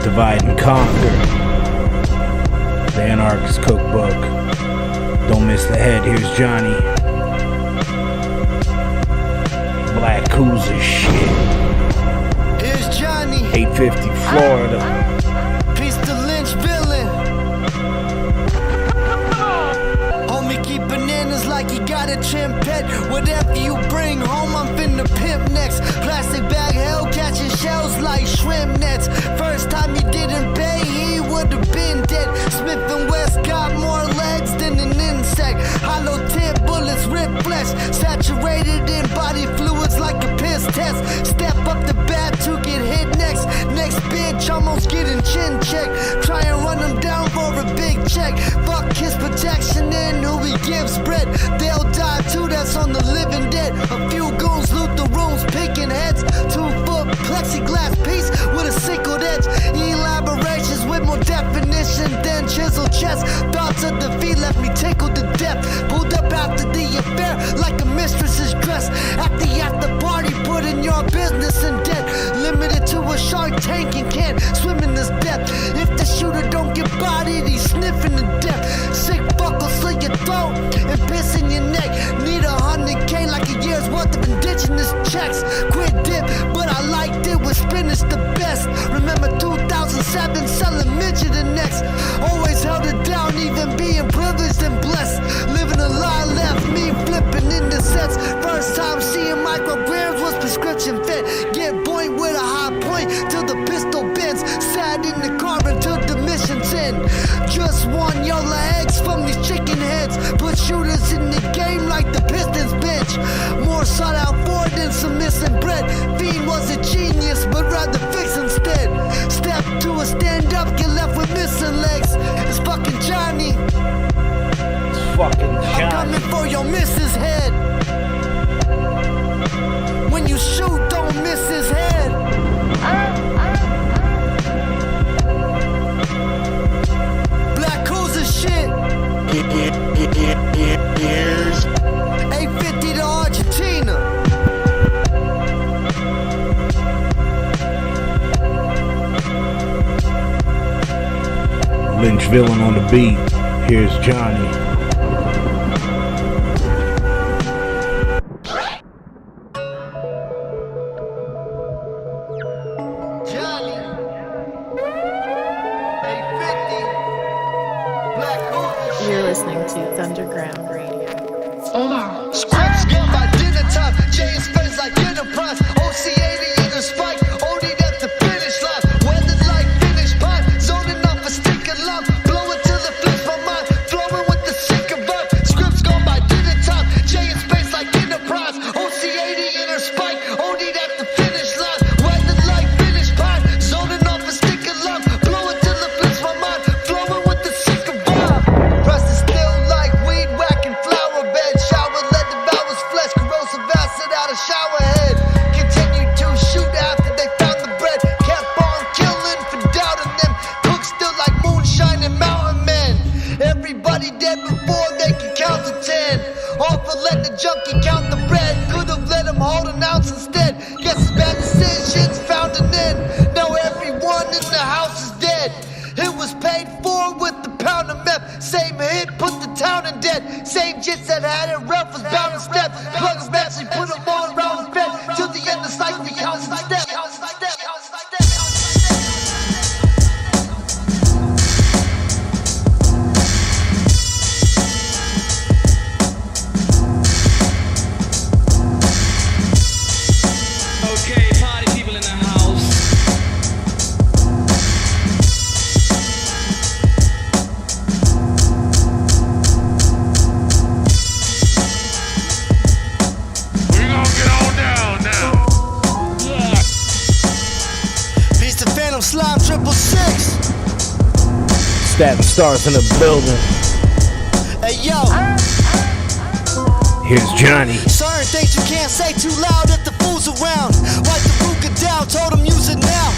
Divide and Conquer, the Anarchist Cookbook. Don't miss the head, here's Johnny. Black Cruiser shit. Here's Johnny. 850 Florida. Peace to Lynch villain. Homie, keep bananas like you got a trim pet. Whatever you bring home, I'm finna pimp next. Plastic bag hell, catching shells like shrimp nets. First time he didn't pay, he would've been dead. Smith & West got more legs than an insect. Hollow tip bullets rip flesh, saturated in body fluids like a piss test. Step up the bat to get hit next. Next bitch almost getting chin checked. Try and run him down for a big check. Fuck his protection and who he gives bread. They'll die too, that's on the living dead. A few goons loot the rooms, picking heads. 2-foot plexiglass piece with a sickled edge. Elaborations with more definition than chisel chest. Thoughts of defeat left me tickled to death. Pulled up after the affair like a mistress's dress. At the after party, putting your business in debt. Limited to a shark tank and can't swim in this depth. If the shooter don't get bodied, he's sniffing to death. Sick fuck will slit your throat and piss in your neck. Need 100K like a year's worth of indigenous checks. Quit dip, but I liked it with spinach the best. Remember 2007 selling midget and next. Always held it down, even being privileged and blessed. Living a lie left me flipping in the sets. First time seeing micrograms was prescription fit. Get point with a high point till the pistol bends. Sat in the car until the mission's in. Just one yellow eggs from these chicken heads. Put shooters in the game like the Pistons bench. More sought out for than some missing bread. Fiend was a genius, but rather fix instead. Step to a stand up, get left with missing legs. It's fucking Johnny. fucking I'm coming for your missus' head. When you shoot, don't miss his head. Black Cool's a shit. Here's 850 to Argentina. Lynch Villain on the beat. Here's Johnny. You're listening to Thunderground Radio. Scripts get by dinner time. James Spence like Enterprise. OC80 in the spike. Only at the finish line. Weather like finish pine. Zoning off a sticker line. Blowing till it flips my mind. Flowing with the sicker vibe. Scripts gone by dinner time. James Spence like Enterprise. OC80 in her spike. Only at the finish line. Weather like finish pine. Zoning off a sticker line. Blowing till it flips my mind. Flowing with the sicker vibe. Rust is still like weed whacking flower bed. Shower led devours flesh. Corrosive acid out of shower head. Continue to shoot after they found the bread. Kept on killing for doubting them. Cook still like moonshine and mountain men. Everybody dead before they could count to 10. All for letting the junkie count the bread. Could have let him hold an ounce instead. Guess it's bad decisions found an end. Now everyone in the house is dead. It was paid for with the pound of meth. Same hit, put the town in debt. Same jits that had it rough was bound to step. Plug them back, we put them all around the bed. Till the end of cycle, we count and step. Okay, party people in the house. we gonna get on down now. Beast the Phantom Slime 666. Statin Stars in the building. Hey yo, Here's Johnny. certain things you can't say too loud if the fool's around. Wipe the Ruka down, told him use it now.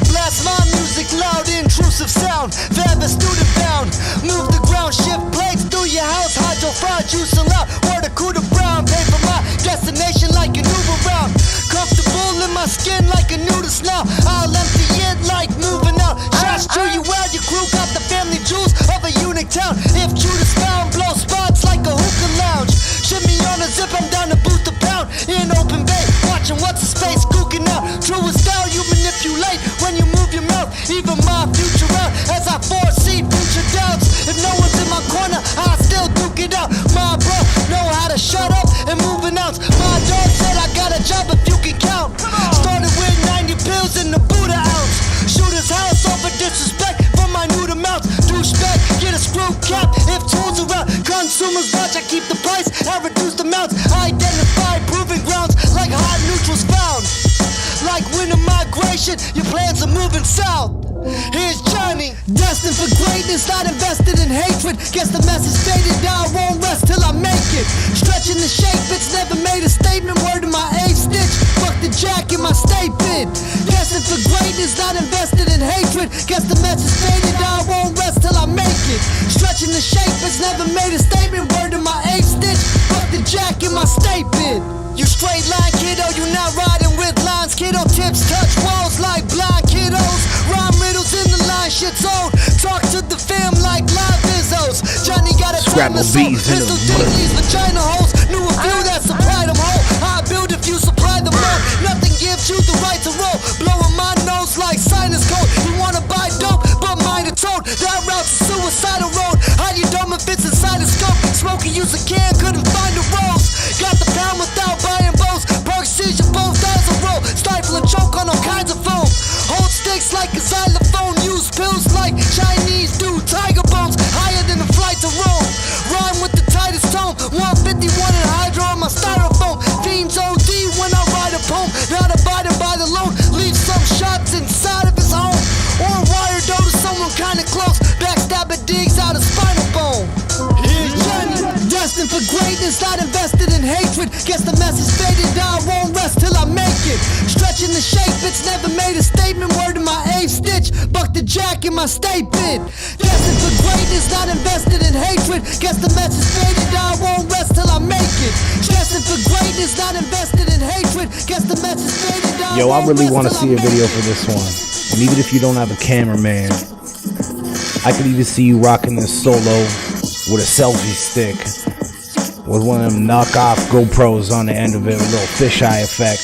Blast my music loud, intrusive sound. Forever student bound. Move the ground, shift plates through your house. Hydro fried, juice and loud. Word of Cuda Brown. Pay for my destination like an Uber round. Comfortable in my skin like a nudist now. I'll empty it like moving out. Shots chew you out, your crew got the family jewels of a unique town. If Judas found, blow spots like a hookah lounge. Shimmy on a zip, I'm down to boost a pound. In open bay, watching what's the space cooking out. True style, you manipulate when you move your mouth. Even my future out as I foresee future doubts. If no one's in my corner, I still duke it out. My bro know how to shut up and move an ounce. My dog said I got a job if you can count. Started with 90 pills in the Buddha ounce. Shoot his house over disrespect for my new amounts. Douchebag, get a screw cap if tools around. Consumers watch, I keep the price, I reduce the amounts. I identify proving grounds like hot neutrals found. Like winter migration, your plans are moving south. Here's Johnny, destined for greatness, not invested in hatred. Guess the message stated, I won't rest till I make it. Stretching the shape, it's never made a statement. Word to my A-stitch, fuck the jack in my statement. Destined for greatness, not invested in hatred. Guess the message stated, I won't rest till I make it. Stretching the shape, it's never made a statement. Word to my A-stitch, fuck the jack in my statement. You straight line kiddo, you not riding with lines. Kiddo tips touch walls like blind kiddos. Rhyme riddles in the line, shit's old. Talk to the fam like live Izzos. Johnny got a Scrabble bees in pistol them. dinglies, vagina holes. Knew a few that supplied them whole. I build if you supply the more. Nothing gives you the right to roll. Blowing my nose like sinus cold. You wanna buy dope, but mine are told. That route's a suicidal road. How you dumb if it's inside a scope? Smoking, use a can, couldn't find the rose. Got the pound without buying bows. Perk seizure, both eyes a roll. Stifle and choke on all kinds of foam. Hold sticks like a xylophone. Use pills like Chinese do. Tiger bones higher than the flight to Rome. Rhyme with the tightest tone. 150 greatness, not invested in hatred. Guess the message faded, I won't rest till I make it. Stretching the shape, it's never made a statement. Word in my A stitch, buck the jack in my statement. Destined for greatness, not invested in hatred. Guess the message faded, I won't rest till I make it. Destined for greatness, not invested in hatred. Guess the message faded, I Yo, I won't really rest want to till see a I make video it. for this one. And even if you don't have a cameraman, I could even see you rocking this solo with a selfie stick, with one of them knockoff GoPros on the end of it, with a little fisheye effect.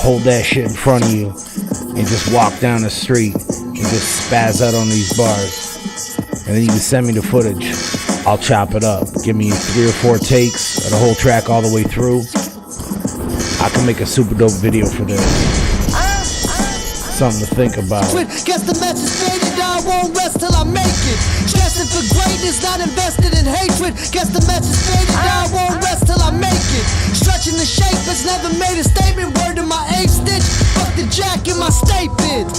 Hold that shit in front of you and just walk down the street and just spaz out on these bars. And then you can send me the footage. I'll chop it up. Give me 3 or 4 takes of the whole track all the way through. I can make a super dope video for this. Something to think about. Guess the message faded, I won't rest till I make it. Destined for greatness, not invested in hatred. Guess the message faded, I won't rest till I make it. Stretching the shape, it's never made a statement. Word in my A stitch, fuck the jack in my statement.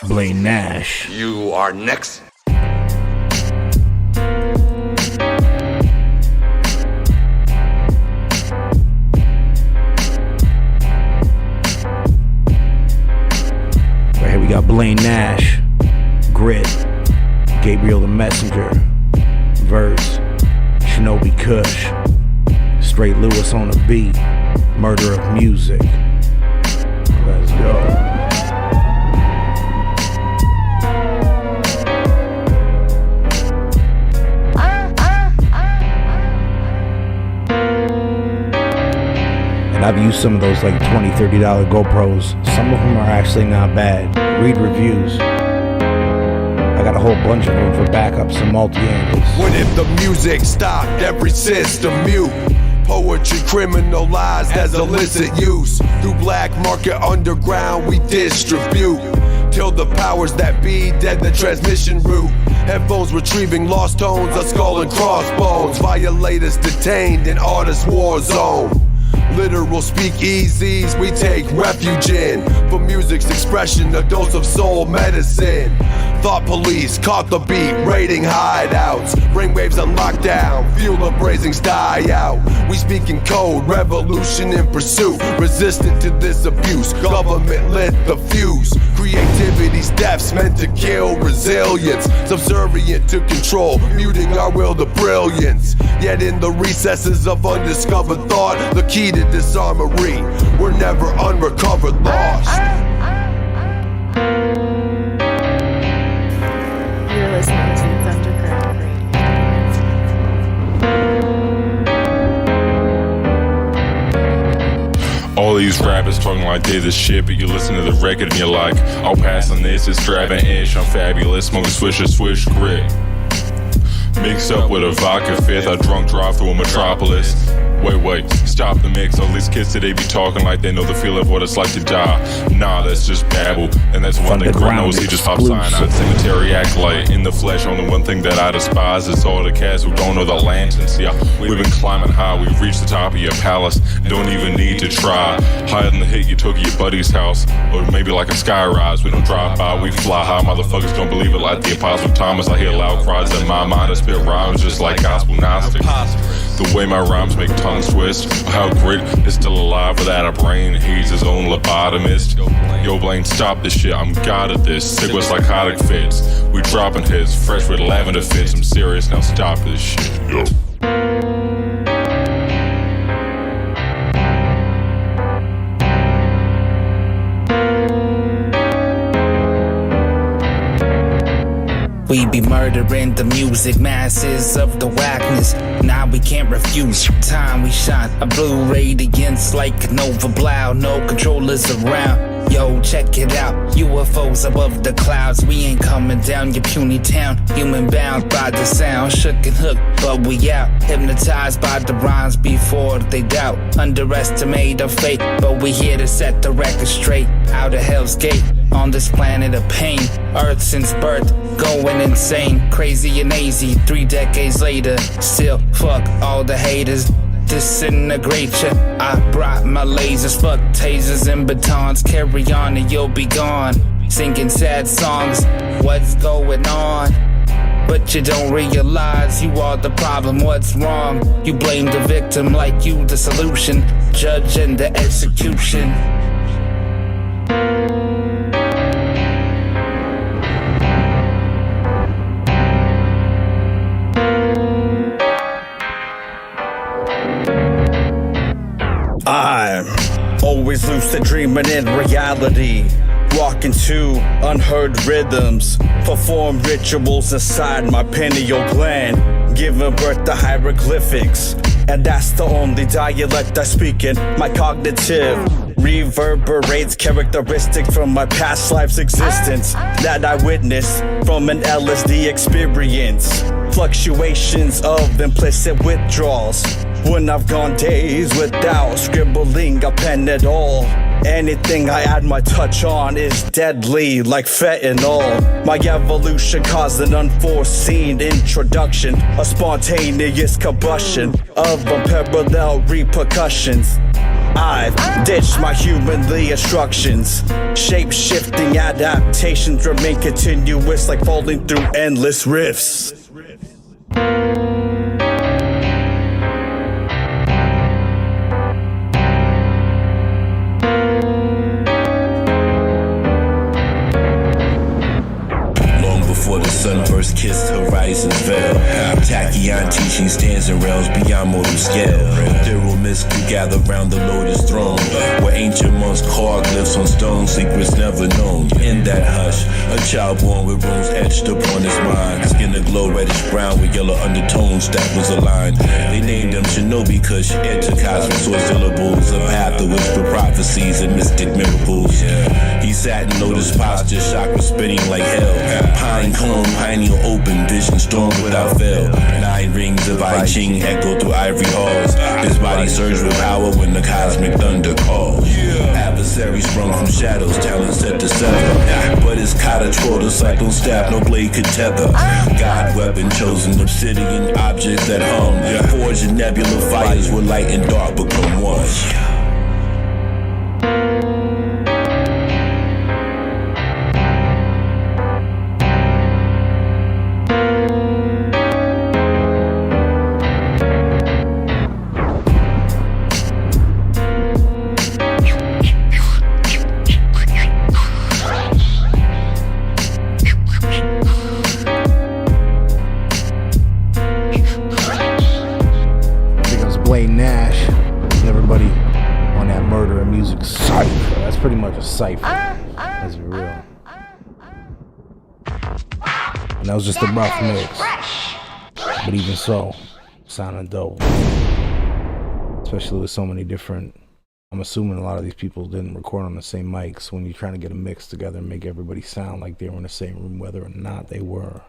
Blaine Nash. You are next. Right here we got Blaine Nash, Grit, Gabriel the Messenger, Verse, Shinobi Kush, Straight Lewis on the beat, Murder of Music. Let's go. And I've used some of those like $20, $30 GoPros. Some of them are actually not bad. Read reviews. I got a whole bunch of them for backups and multi-angles. What if the music stopped every system mute? Poetry criminalized as illicit use. Through black market underground we distribute. Till the powers that be dead the transmission route. Headphones retrieving lost tones, a skull and crossbones. Violators detained in artist war zone. Literal speakeasies we take refuge in. For music's expression, a dose of soul medicine. Thought police caught the beat, raiding hideouts. Brainwaves on lockdown, fuel the brazings die out. We speak in code, revolution in pursuit. Resistant to this abuse, government lit the fuse. Creativity's deaths meant to kill resilience. Subservient to control, muting our will to brilliance. Yet in the recesses of undiscovered thought, the key to this armory, we're never unrecovered lost. You're listening to Thunderground Radio. All these rappers talking like they the shit, but you listen to the record and you're like, I'll pass on this, it's driving ish, I'm fabulous, smoking swish grit. Mixed up with a vodka fifth, I drunk drive through a metropolis. Wait, stop the mix. All these kids today be talking like they know the feel of what it's like to die. Nah, that's just babble. And that's one thing Grit knows, he just pops cyanide. Cemetery acolyte in the flesh. Only one thing that I despise is all the cats who don't know the lanterns. Yeah, we've been climbing high, we've reached the top of your palace. Don't even need to try. Higher than the hit you took at your buddy's house. Or maybe like a sky rise. We don't drive by, we fly high. Motherfuckers don't believe it like the Apostle Thomas. I hear loud cries in my mind. I spit rhymes just like gospel Gnostic. The way my rhymes make tongues twist. How Grit is still alive without a brain. He's his own lobotomist. Yo, Blaine, stop this shit. I'm god at this. Sick with psychotic fits. We dropping hits, fresh with lavender fits. I'm serious, now stop this shit. Yo. We be murdering the music masses of the whackness. Now we can't refuse. Time we shine a blue radiance like a Nova Blau. No controllers around. Yo, check it out. UFOs above the clouds. We ain't coming down your puny town. Human bound by the sound. Shook and hooked, but we out. Hypnotized by the rhymes before they doubt. Underestimate our fate, but we here to set the record straight. Out of Hell's Gate. On this planet of pain, Earth since birth, going insane, crazy and hazy. 3 decades later, still fuck all the haters. Disintegrate ya. I brought my lasers, fuck tasers and batons. Carry on and you'll be gone. singing sad songs. What's going on? But you don't realize you are the problem. What's wrong? You blame the victim like you the solution, judge and the execution. I'm always lucid dreaming in reality, walking to unheard rhythms, perform rituals inside my pineal gland, giving birth to hieroglyphics, and that's the only dialect I speak in. My cognitive reverberates characteristics from my past life's existence that I witnessed from an LSD experience. Fluctuations of implicit withdrawals when I've gone days without scribbling a pen at all. Anything I add my touch on is deadly like fentanyl. My evolution caused an unforeseen introduction, a spontaneous combustion of unparalleled repercussions. I've ditched my humanly instructions. Shape-shifting adaptations remain continuous like falling through endless rifts. Sun first kissed, horizons fell. Tachyon teaching stands in realms beyond mortal scale. Ethereal mist to gather round the lotus throne, where ancient monks carved glyphs on stone, secrets never known. In that hush, a child born with runes etched upon his mind. Skin aglow reddish brown with yellow undertones that was aligned. They named him Shinobi Kush, entered cosmic source syllables, a path to whisper prophecies and mystic miracles. He sat in lotus posture, chakra spinning like hell. Pine cone, pineal open, vision stormed without fail. 9 rings of I Ching echo through ivory halls. His body surged with power when the cosmic thunder calls. Adversary sprung from shadows, talent set to sever. But his kata twirled a cyclone staff, no blade could tether. God weapon chosen, obsidian objects that hung. Forged in nebula fires where light and dark become one. Pretty much a cipher, let's be real. And that was just a rough mix, but even so, sounding dope. Especially with so many different, I'm assuming a lot of these people didn't record on the same mics when you're trying to get a mix together and make everybody sound like they were in the same room, whether or not they were.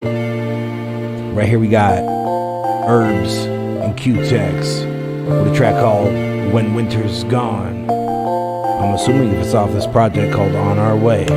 Right here we got Herbs and Q-Tex with a track called When Winter's Gone. I'm assuming if it's off this project called On Our Way.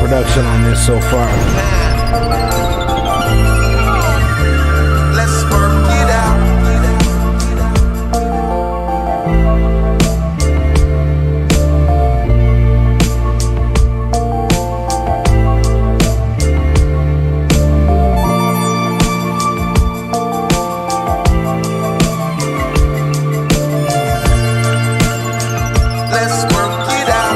Production on this so far. Let's work it out. Let's work it out.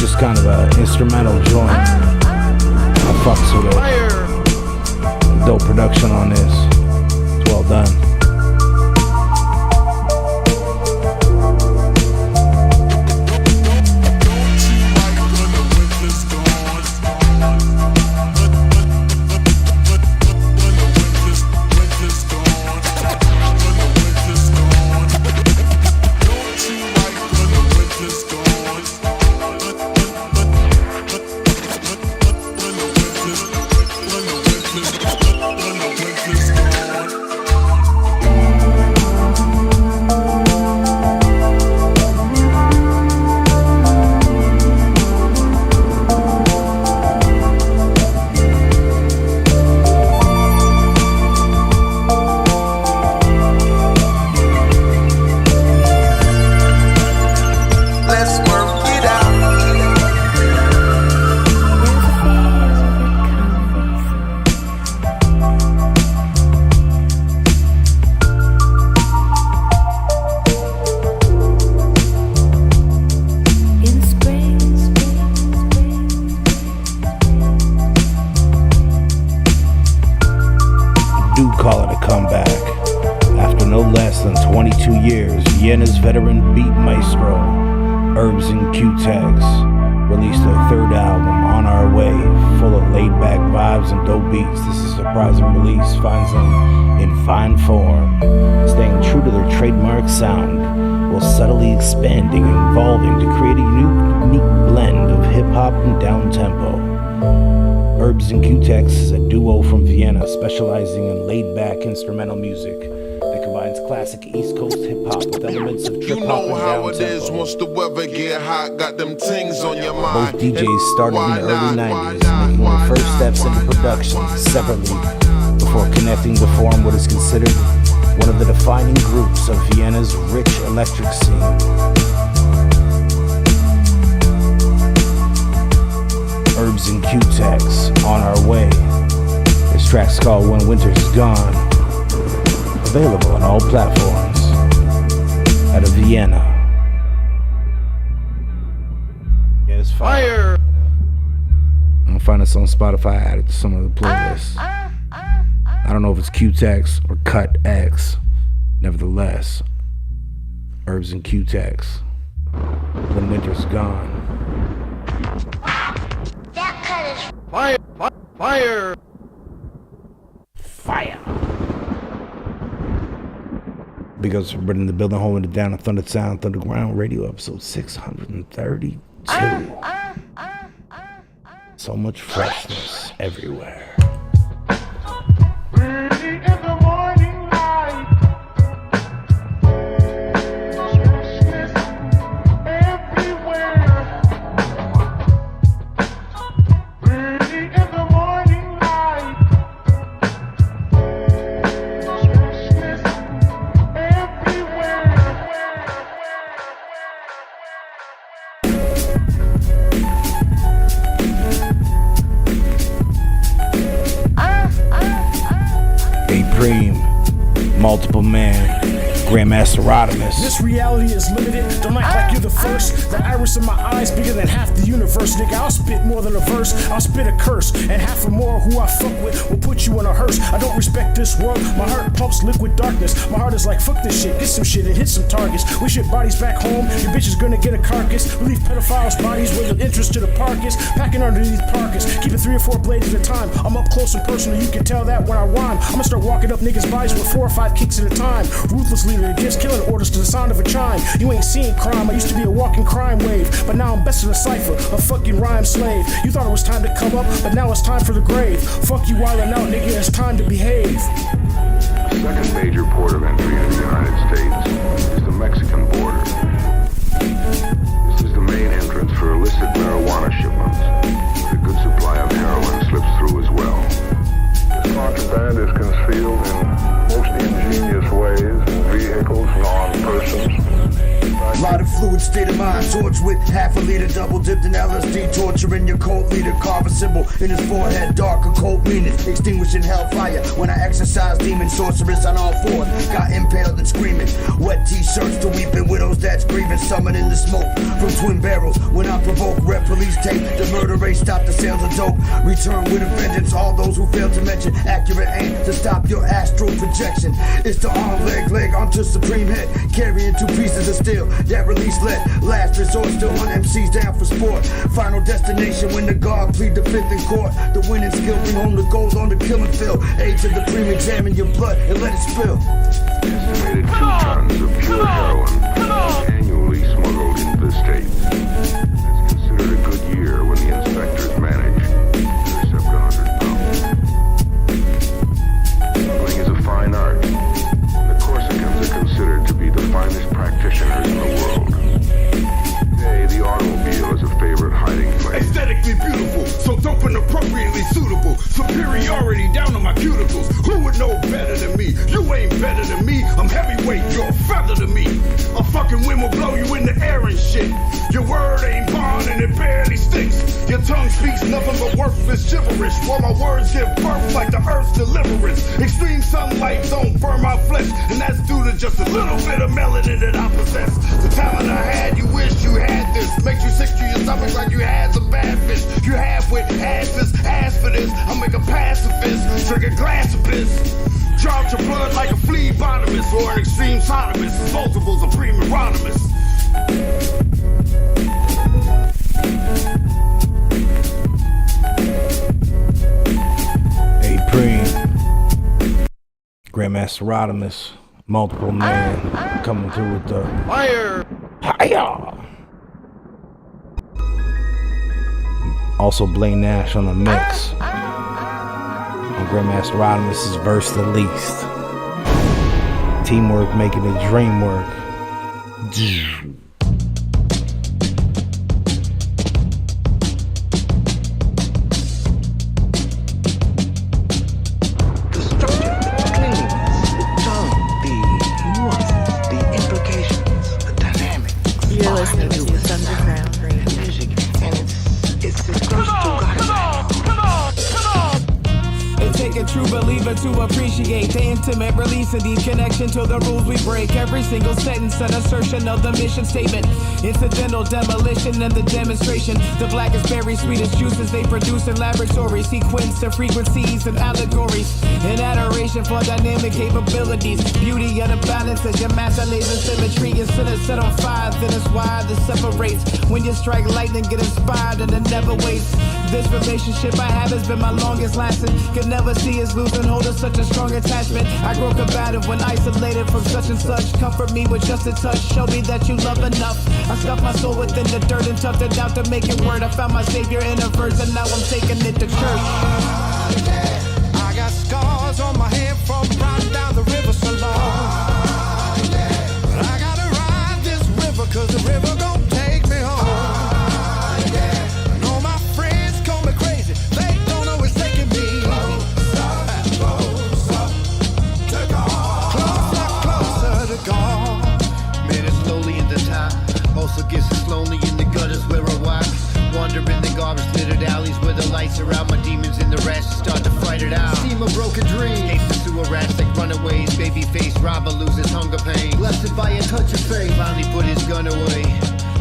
just kind of an instrumental joint. I fucks with it. Dope production on this. It's well done. Vienna's veteran beat maestro, Herbs and Q-Tex, released their third album, On Our Way, full of laid-back vibes and dope beats. This is a surprising release, finds them in fine form, staying true to their trademark sound, while subtly expanding and evolving to create a unique blend of hip-hop and down-tempo. Herbs and Q-Tex is a duo from Vienna specializing in laid-back instrumental music that combines classic East Coast hip-hop with elements of trip-hop and down-tempo. You know how it is once the weather get hot, got them things on your mind. Both DJs started in the early 90s, making their first steps into production separately before connecting to form what is considered one of the defining groups of Vienna's rich electric scene. Herbs and Q-Tex, On Our Way. This track's called When Winter's Gone. Available on all platforms. Out of Vienna. Yeah, it's fire. I'm gonna find us on Spotify, add it to some of the playlists. I don't know if it's Q-Tex or Cut X. Nevertheless, Herbs and Q-Tex. When Winter's Gone. Fire! Fire! Fire! Big ups for bringing the building home and down to Thunder Sound, Thunderground Radio, episode 632. So much freshness everywhere. Multiple man, Grandmaster Rodimus. This reality is limited, don't act like you're the first. The iris in my eyes bigger than half the universe. Nigga, I'll spit more than a verse, I'll spit a curse. And half or more who I fuck with will put you in a hearse. I don't respect this world, my heart pumps liquid darkness. My heart is like, fuck this shit, get some shit and hit some targets. We ship bodies back home, your bitch is gonna get a carcass. We leave pedophiles' bodies where the entrance to the park is. Packing underneath parkas, keep it 3 or 4 blades at a time. I'm up close and personal, you can tell that when I rhyme. I'ma start walking up niggas' bodies with 4 or 5 kicks at a time. Ruthless leader that gives killing orders to the sound of a chime. You ain't seen crime, I used to be a walking crime wave, but now I'm best in a cipher, a fucking rhyme slave. You thought it was time to come up, but now it's time for the grave. Fuck you wildin' out, nigga, it's time to behave. The second major port of entry into the United States is the Mexican border. This is the main entrance for illicit marijuana shipments. A good supply of heroin slips through as well. This contraband is concealed in most ingenious ways in vehicles and on persons. A lot of fluid state of mind, swords with half a liter double dipped in LSD, torturing your cult leader. Carve a symbol in his forehead, dark occult meaning, extinguishing hellfire. When I exercise demon sorceress on all fours, got impaled and screaming. Wet t-shirts to weeping widows that's grieving, summoning the smoke from twin barrels. When I provoke, red police tape the murder rate, stop the sales of dope. Return with a vengeance, all those who fail to mention accurate aim to stop your astral projection. It's the arm, leg onto supreme head, carrying 2 pieces of steel that release lead. Last resort, still on MCs down for sport. Final destination when the guard plead the fifth in court. The winning skill bring home the gold on the killing field. Age of the cream, examine your blood and let it spill. Estimated 2 tons of pure heroin annually smuggled into the States. That's considered a good year when the inspectors manage to intercept 100 pounds. Smuggling is a fine art, and the Corsicans are considered to be the finest practitioners in the world. Today, the automobile is a favorite hiding place. Aesthetically beautiful, so dope and appropriately suitable. Superiority down to my cuticles. Who would know better than me? You ain't better than me. I'm heavyweight, you're a feather to me. A fucking wind will blow you in the air and shit. Your word ain't bond and it barely sticks. Your tongue speaks nothing but worthless gibberish, while my words give birth like the earth's deliverance. Extreme sunlight don't burn my flesh, and that's due to just a little bit of melanin that I possess. The talent I had, you wish you had this. Makes you sick to your stomach like you had some bad fish. You half-wit, ask for this. I'll make a pacifist, drink a glass of piss. Draw your blood like a phlebotomist or an extreme sodomist. Multiples of prima ronimus. Hey, Preem. Grandmaster Rodimus, multiple man, coming through with the fire. Hiya! Also, Blaine Nash on the mix. And Grandmaster Rodimus' verse the least. Teamwork making the dream work. You're listening to Thunderground Radio. It take a true believer to appreciate the intimate release of these connections to the rules we break. Every single sentence an assertion of the mission statement. Incidental demolition and the demonstration. The blackest berries, sweetest juices they produce in laboratories. Sequence the frequencies and allegories. In adoration for dynamic capabilities. Beauty of the balance as your master laser symmetry. Instead of set on fire, then it's wire that separates. When you strike lightning, get inspired and it never waits. This relationship I have has been my longest lasting. Could never see us losing hold of such a strong attachment. I grow combative when isolated from such and such. Comfort me with just a touch. Show me that you love enough. I stuffed my soul within the dirt and toughed it out to make it word. I found my savior in a verse and now I'm taking it to church. I got scars on my head from riding down the river so long. But I gotta ride this river cause the river gon' take me home. I know my friends call me crazy. They don't know it's taking me closer to God. Man, it's slowly in the time. Also gets us lonely in the gutters where I walk. Wander in the garbage littered alleys where the lights are out. My demons in the rashes start to fight it out. See my broken dreams. Gangsters who are rats like runaways. Baby face robber loses hunger pain. Blessed by a touch of fate. Finally put his gun away.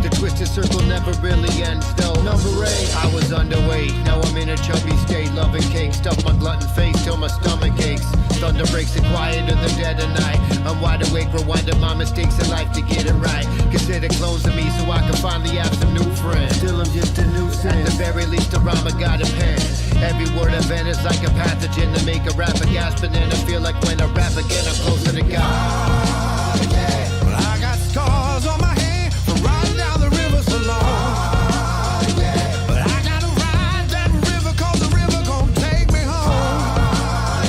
The twisted circle never really ends though. Number 8, I was underweight. Now I'm in a chubby state, loving cake. Stuff my glutton face till my stomach aches. Thunder breaks the quiet of the dead of night. I'm wide awake, rewinding my mistakes in life to get it right. Consider clones of me so I can finally have some new friends. Still I'm just a nuisance. At the very least a rhyme I got a pen. Every word I vent is like a pathogen to make a rapper gasp. And then I feel like when I rap again I'm closer to God. But I got scars on my head from riding down the river so long. But I gotta ride that river cause the river gon' take me home.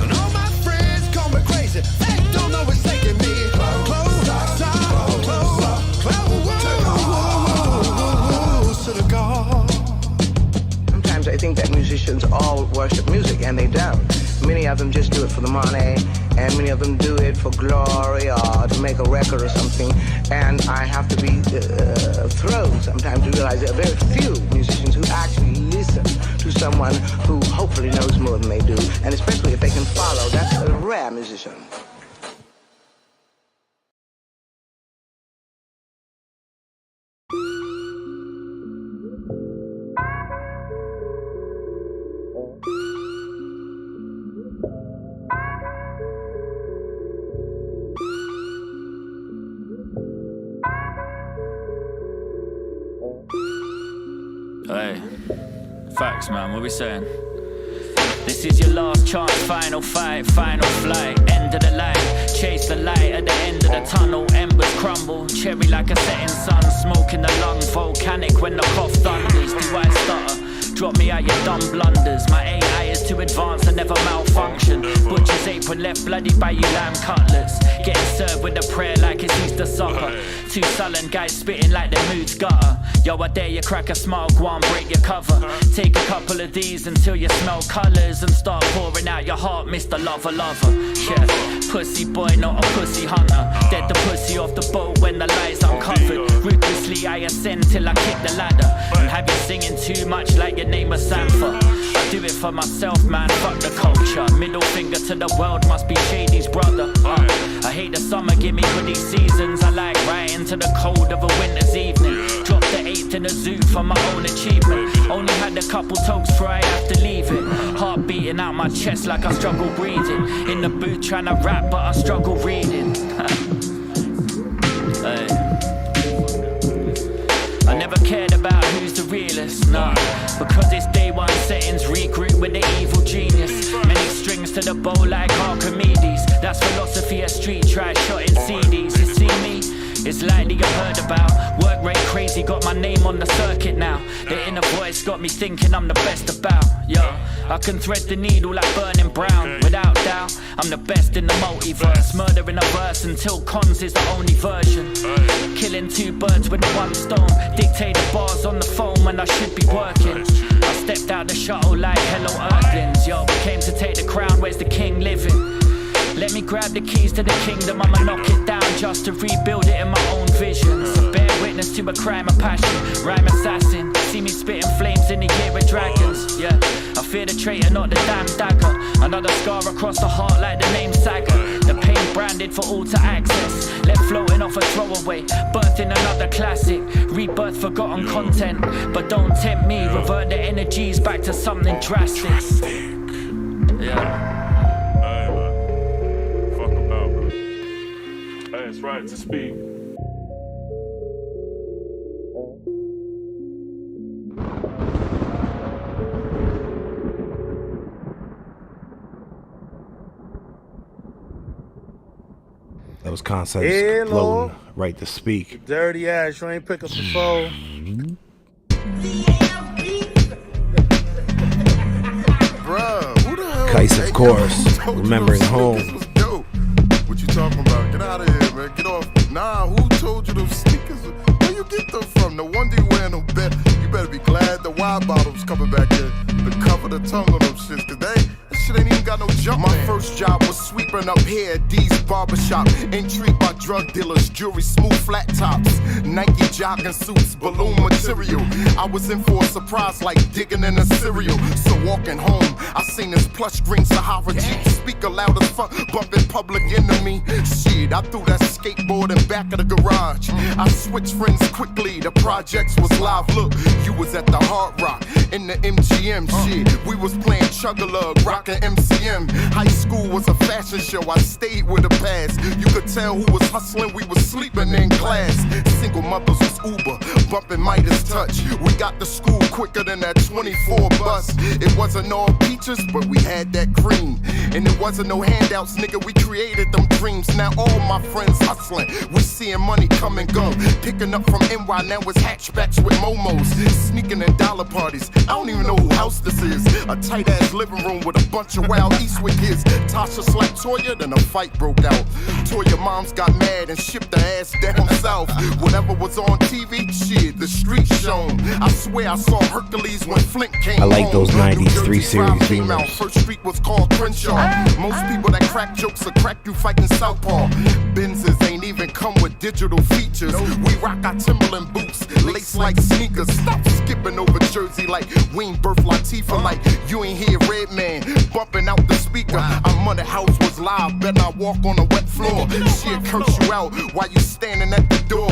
And all my friends call me crazy. They don't know it's taking me close to the God. Sometimes they think that musicians all worship music, and they don't. Many of them just do it for the money, and many of them do it for glory or to make a record or something. And I have to be thrilled sometimes to realize there are very few musicians who actually listen to someone who hopefully knows more than they do, and especially if they can follow. That's a rare musician. Hey, facts, man, what we saying? This is your last chance, final fight, final flight, end of the light. Chase the light at the end of the tunnel, embers crumble, cherry like a setting sun, smoke in the lung, volcanic when the cough thunders. Do I stutter? Drop me out your dumb blunders. My AI is too advanced and never malfunction. Butcher's apron left bloody by you lamb cutlets. Getting served with a prayer like it's Easter supper. Two sullen guys spitting like their mood's gutter. Yo, I dare you crack a smile, go on, break your cover. Take a couple of these until you smell colours and start pouring out your heart, Mr. Lover Lover. Yeah, pussy boy, not a pussy hunter. Dead the pussy off the boat when the lie's uncovered. Ruthlessly I ascend till I kick the ladder. And have you singing too much like your name was Sanford. I do it for myself, man, fuck the culture. Middle finger to the world, must be Shady's brother. I hate the summer, give me hoodie seasons. I like riding to the cold of a winter's evening. Drop the 8th in the zoo for my own achievement. Only had a couple tokes before I have to leave it. Heart beating out my chest like I struggle breathing. In the booth trying to rap, but I struggle reading. Hey. I never cared about who's the realest, nah. Because it's day one settings, regroup with the evil genius. Many strings to the bow like Archimedes. That's philosophy of street trash, shot in CDs. You see me? It's likely you heard about. Work rate crazy, got my name on the circuit now. The inner voice got me thinking I'm the best about. Yo, I can thread the needle like burning brown. Without doubt, I'm the best in the multiverse. Murder in a verse until cons is the only version. Killing two birds with one stone. Dictate the bars on the phone when I should be working. I stepped out the shuttle like hello earthlings. Yo, came to take the crown, where's the king living? Let me grab the keys to the kingdom, I'ma knock it down just to rebuild it in my own vision. So bear witness to a crime of passion, rhyme assassin. See me spitting flames in the year of dragons. Yeah, I fear the traitor, not the damn dagger. Another scar across the heart like the name Saga. The pain branded for all to access. Left floating off a throwaway, birthing another classic. Rebirth forgotten content, but don't tempt me. Revert the energies back to something drastic. Yeah. That's right, to speak. That was Concepts floating right to speak. Dirty ass, you ain't pick up the phone. Bruh, who the hell? Kice, of course, remembering home. What you talking about? Get out of here, man. Get off. Nah, who told you those sneakers? Where you get them from? No wonder you wearing them bet. You better be glad the wide bottoms coming back in to cover the tongue on them shits. Cause that shit ain't even got no jump. My first job was sweeping up here at D's barbershop. Intrigued by drug dealers, jewelry, smooth flat tops, Nike jogging suits, balloon material. I was in for a surprise like digging in a cereal. So walking home, I seen this plush green Sahara Jeep. Speaker loud as fuck, bumping Public Enemy. Shit, I threw that skateboard in back of the garage. I switched friends quickly, the projects was live. Look, you was at the Hard Rock, in the MGM shit. We was playing Chug-a-Lug, rocking MCM. High school was a fashion show, I stayed with a pass. You could tell who was hustling, we was sleeping in class. Single mothers was Uber, bumping Midas Touch. We got to school quicker than that 24 bus. It wasn't all peaches, but we had that cream. And it wasn't no handouts, nigga, we created them dreams. Now all my friends hustling, we seeing money come and go. Picking up from NY, now it's hatchbacks with momos. Sneaking in dollar parties, I don't even know who house this is. A tight ass living room with a bunch of Wild Eastwood kids. Tasha slapped Toya, then a fight broke out. Till your moms got mad and shipped her ass down south. Whatever was on TV, shit, the street shown. I swear I saw Hercules when Flint came I like home. those 90s New Jersey 3 Series crime came out. Beamers. First Street was called Crenshaw. Most people that crack jokes will crack you fighting Southpaw. Benzes ain't even come with digital features. We rock our Timberland boots, lace like sneakers. Stop skipping over Jersey like we ain't birth Latifah. Like you ain't hear Redman bumping out the speaker. Our mother house was live, better not walk on the wet floor. She'll curse you out while you standing at the door.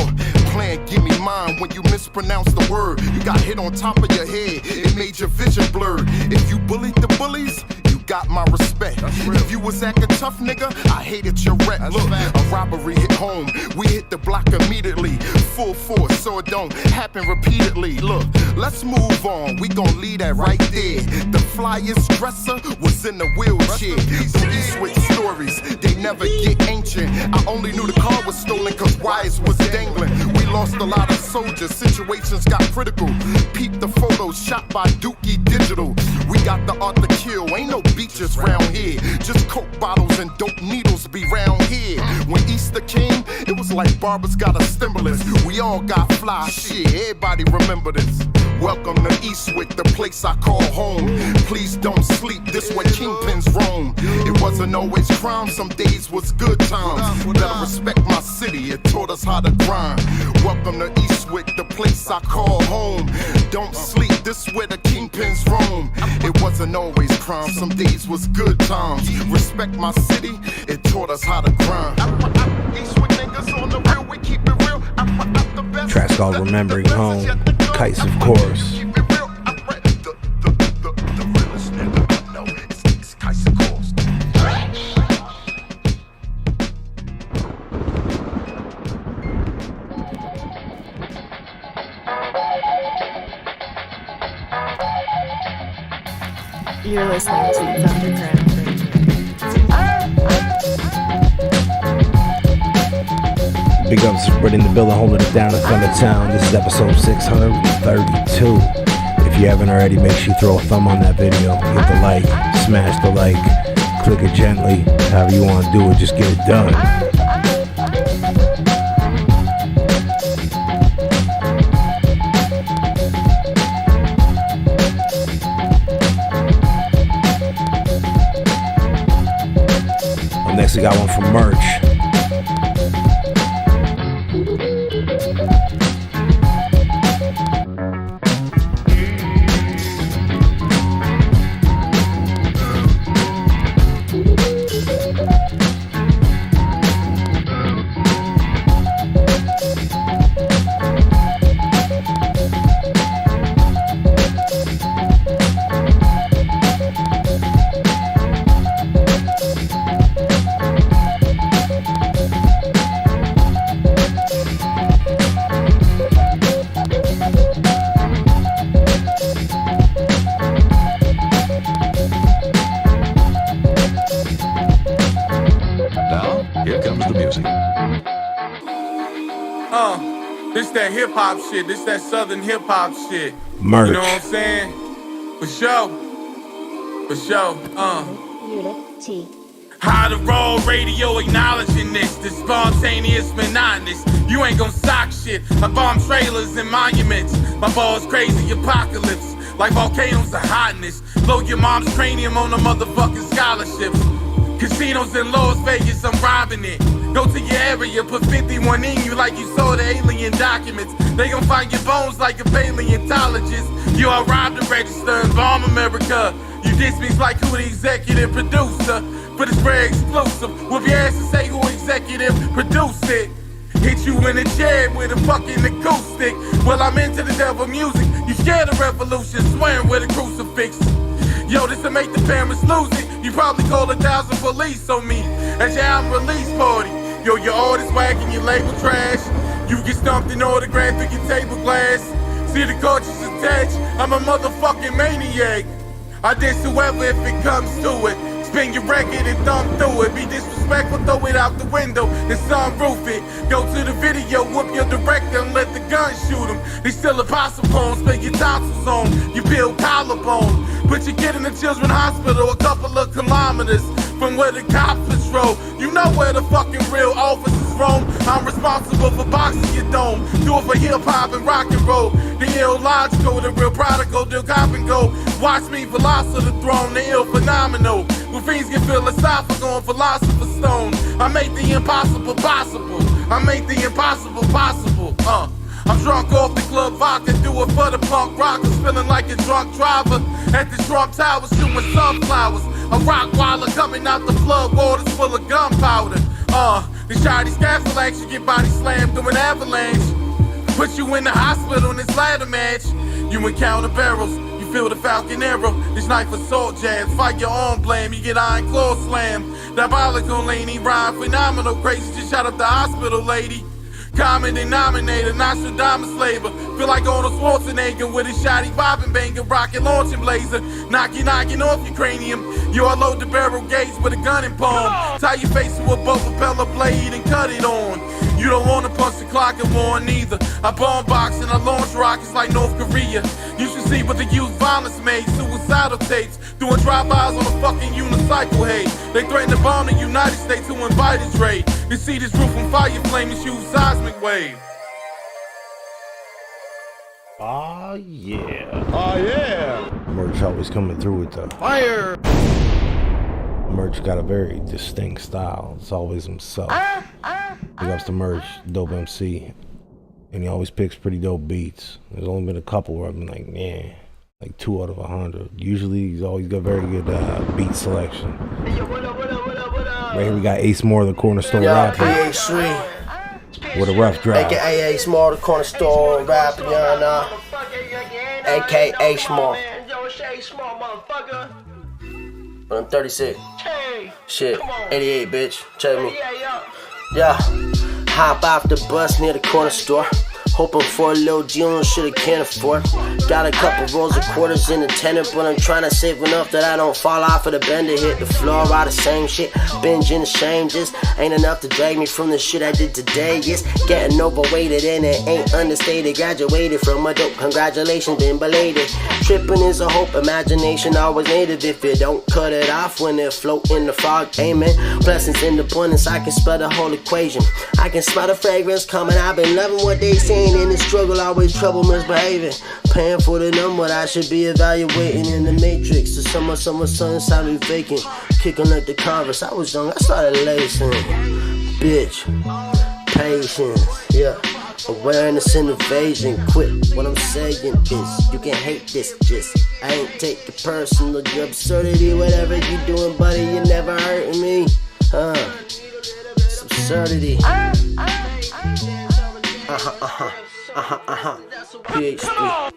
Playing give me mine when you mispronounce the word. You got hit on top of your head, it made your vision blurred. If you bullied the bullies, you got my respect. If you was acting tough, nigga, I hated your rep. Look, a robbery hit home, we hit the block immediately. Full force, so it don't happen repeatedly. Look, let's move on, we gon' leave that right there. The flyest dresser was in the wheelchair. Police with stories, they never get ancient. I only knew the car was stolen cause wires was dangling. We lost a lot of soldiers, situations got critical. Peep the photos shot by Dookie Digital. We got the art to kill, ain't no beaches round here. Just coke bottles and dope needles be round here. When Easter came, it was like barbers got a stimulus. We all got fly shit, everybody remember this. Welcome to Eastwick, the place I call home. Please don't sleep, this where kingpins roam. It wasn't always crime, some days was good times. Better respect my city, it taught us how to grind. Welcome to Eastwick, the place I call home. Don't sleep, this where the kingpins roam. It wasn't always crime, some days was good times. Respect my city, it taught us how to grind. Eastwick niggas on the real, we keep it real. Track's called Remembering Home. Kites, of course. You're listening to Thunderground Radio. Big ups for spreading the bill and holding it down in Thundertown. This is episode 632. If you haven't already, make sure you throw a thumb on that video. Hit the like, smash the like, click it gently. However you want to do it, just get it done. Next, we got one from Merch. This that hip hop shit. This that southern hip hop shit. Merch. You know what I'm saying? For sure. For sure. Unity. How the raw radio acknowledging this spontaneous monotonous. You ain't gon' sock shit. I bomb trailers and monuments. My ball's crazy apocalypse. Like volcanoes of hotness. Blow your mom's cranium on the motherfucking scholarships. Casinos in Las Vegas, I'm robbing it. Go to your area, put 51 in you like you saw the alien documents. They gon' find your bones like a paleontologist. You all robbed the register and bomb America. You diss me like who the executive producer. But it's very exclusive. Whoop your ass and say who executive produced it. Hit you in the chair with a fucking acoustic. Well, I'm into the devil music. You scared of revolution, swearing with a crucifix. Yo, this'll make the parents lose it. You probably call 1,000 police on me at your album release party. Yo, your artist wagging, your label trash. You get stumped and autographed through your table glass. See the cartridge attached, I'm a motherfucking maniac. I diss whoever if it comes to it. Spin your record and thumb through it. Be disrespectful, throw it out the window and sunroof it. Go to the video, whoop your director and let the gun shoot him. They still a possum bone, spin your tonsils on. You peel collarbone. But you get in the children's hospital a couple of kilometers from where the cops patrol. You know where the fucking real officers roam. I'm responsible for boxing your dome. Do it for hip-hop and rock and roll. The illogical, the real prodigal, the cop and go. Watch me philosopher the throne, the ill phenomenal. When things get philosophical and philosopher stone. I make the impossible possible. I make the impossible possible. I'm drunk off the club vodka, do it for the punk rockers. Feeling like a drunk driver at the Trump Towers, shooting sunflowers. A rockwaller coming out the flood waters full of gunpowder. The shoddy scaffold action, get body slammed through an avalanche. Put you in the hospital in this ladder match. You encounter barrels, you feel the falcon arrow. This knife assault jabs, fight your arm blame, you get iron claw slam. Diabolical lady, rhyme phenomenal, crazy, just shot up the hospital lady. Common denominator, Nostradamus labor. Feel like Arnold Schwarzenegger with his shoddy bobbing banger, rocket launching blazer. Knocking off your cranium. You all load the barrel gates with a gun and palm. Tie your face to a bow propeller blade and cut it on. You don't wanna punch the clock and warn neither. I bomb box and I launch rockets like North Korea. You should see what the youth violence made. Suicidal tapes, doing drive-bys on a fucking unicycle, hey. They threaten to bomb the United States who invited Dre. You see this roof on fire, flame and shoot seismic wave. Oh yeah. Oh yeah. Merch always coming through with the fire. Merch got a very distinct style. It's always himself. He loves to Merch, dope MC, and he always picks pretty dope beats. There's only been a couple where I've been like, yeah, like 2 out of 100. Usually he's always got very good beat selection. Right here we got Ace Moore, the corner store rapper, with a rough drive. AKA Ace Moore, the corner store rapper, AKA Ace Moore. I'm 36. Shit, 88, bitch. Check me. Yeah, hop off the bus near the corner store. Hoping for a little deal on shit I can't afford. Got a couple rolls of quarters in the tenor, but I'm trying to save enough that I don't fall off of the bender. Hit the floor, all the same shit. Binging the shame just ain't enough to drag me from the shit I did today. It's getting overweighted and it ain't understated. Graduated from a dope, congratulations, been belated. Tripping is a hope, imagination always native. If you don't cut it off when it float in the fog, amen. Blessings in abundance, I can spell the whole equation. I can smell the fragrance coming, I've been loving what they saying. In the struggle, always trouble, misbehaving. Paying for the number, I should be evaluating in the matrix. The summer sun sounded vacant. Kicking like the Converse, I was young, I started lacing. Bitch, patience, yeah. Awareness and evasion. Quit what I'm saying is you can hate this, just I ain't take it personal. Your absurdity, whatever you doing, buddy, you never hurting me. It's absurdity. PhD.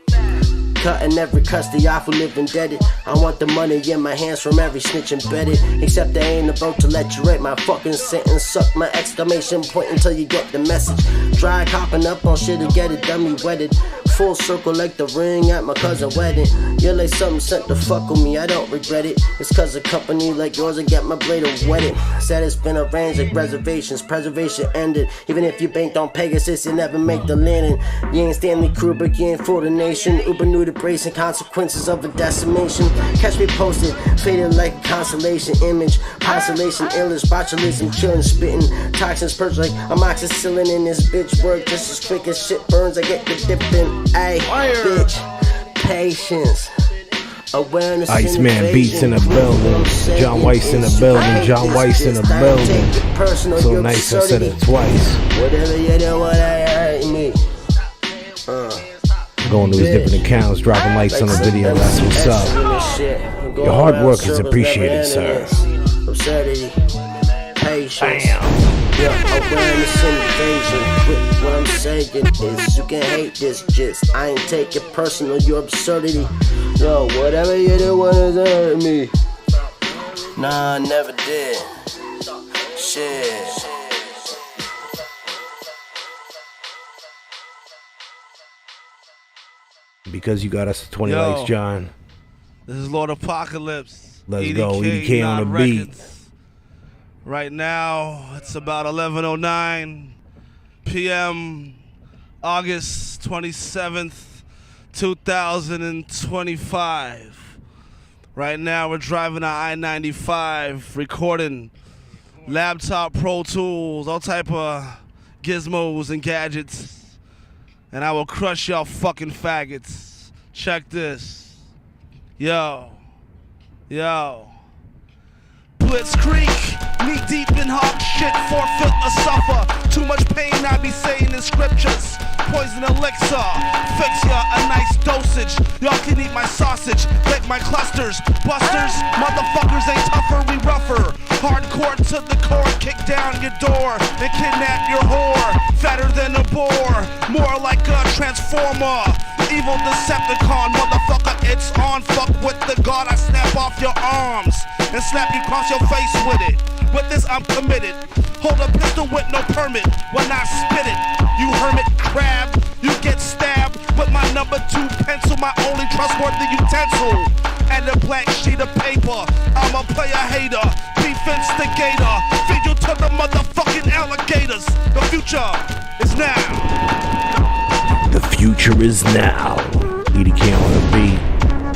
Cutting every custody off who live indebted. I want the money in my hands from every snitch embedded. Except I ain't about to let you write my fucking sentence. Suck my exclamation point until you get the message. Dry copping up on shit to get it dummy wedded. Full circle like the ring at my cousin's wedding. You're like something sent to fuck with me, I don't regret it. It's cause a company like yours I got my blade wetted. Said it's been arranged like reservations, preservation ended. Even if you banked on Pegasus, you never make the landing. You ain't Stanley Kubrick, you ain't for the nation. Uber knew the bracing consequences of a decimation. Catch me posted, faded like a constellation image. Postulation, illness, botulism, chillin', spitting. Toxins purge like amoxicillin in this bitch. Work just as quick as shit burns, I get the dipping. Ayy, bitch, patience. Awareness. Iceman Beats in the building. John Weiss in the building. John Weiss in the building. So nice I said it twice. Whatever you do, what I hurt me. Going to his different accounts, dropping likes on the video. That's what's up. Your hard work is appreciated, sir. Absurdity. Patience. Yeah, awareness and evasion. Quit what I'm saying is you can hate this just I ain't take it personal, your absurdity. Yo, whatever you do wanna hurt me. Nah, I never did. Shit. Because you got us to 20 likes, John. This is Lord Apocalypse. Let's go, EDK on the beat. Right now, it's about 11:09 p.m., August 27th, 2025. Right now we're driving on I-95, recording laptop Pro Tools, all type of gizmos and gadgets. And I will crush y'all fucking faggots. Check this. Yo. Blitzkrieg, knee deep in hard shit, forfeit or suffer. Too much pain I be saying in scriptures. Poison elixir, fix ya a nice dosage. Y'all can eat my sausage, like my clusters. Busters, motherfuckers ain't tougher, we rougher. Hardcore to the core, kick down your door and kidnap your whore. Fatter than a boar, more like a transformer. Evil Decepticon, motherfucker, it's on. Fuck with the guard, I snap off your arms and slap you across your face with it. With this I'm committed. Hold a pistol with no permit when I spit it. You hermit crab, you get stabbed with my number 2 pencil, my only trustworthy utensil. And a blank sheet of paper. I'm a player hater, beef instigator. Feed you to the motherfucking alligators. The future is now. The future is now. EDK on the beat.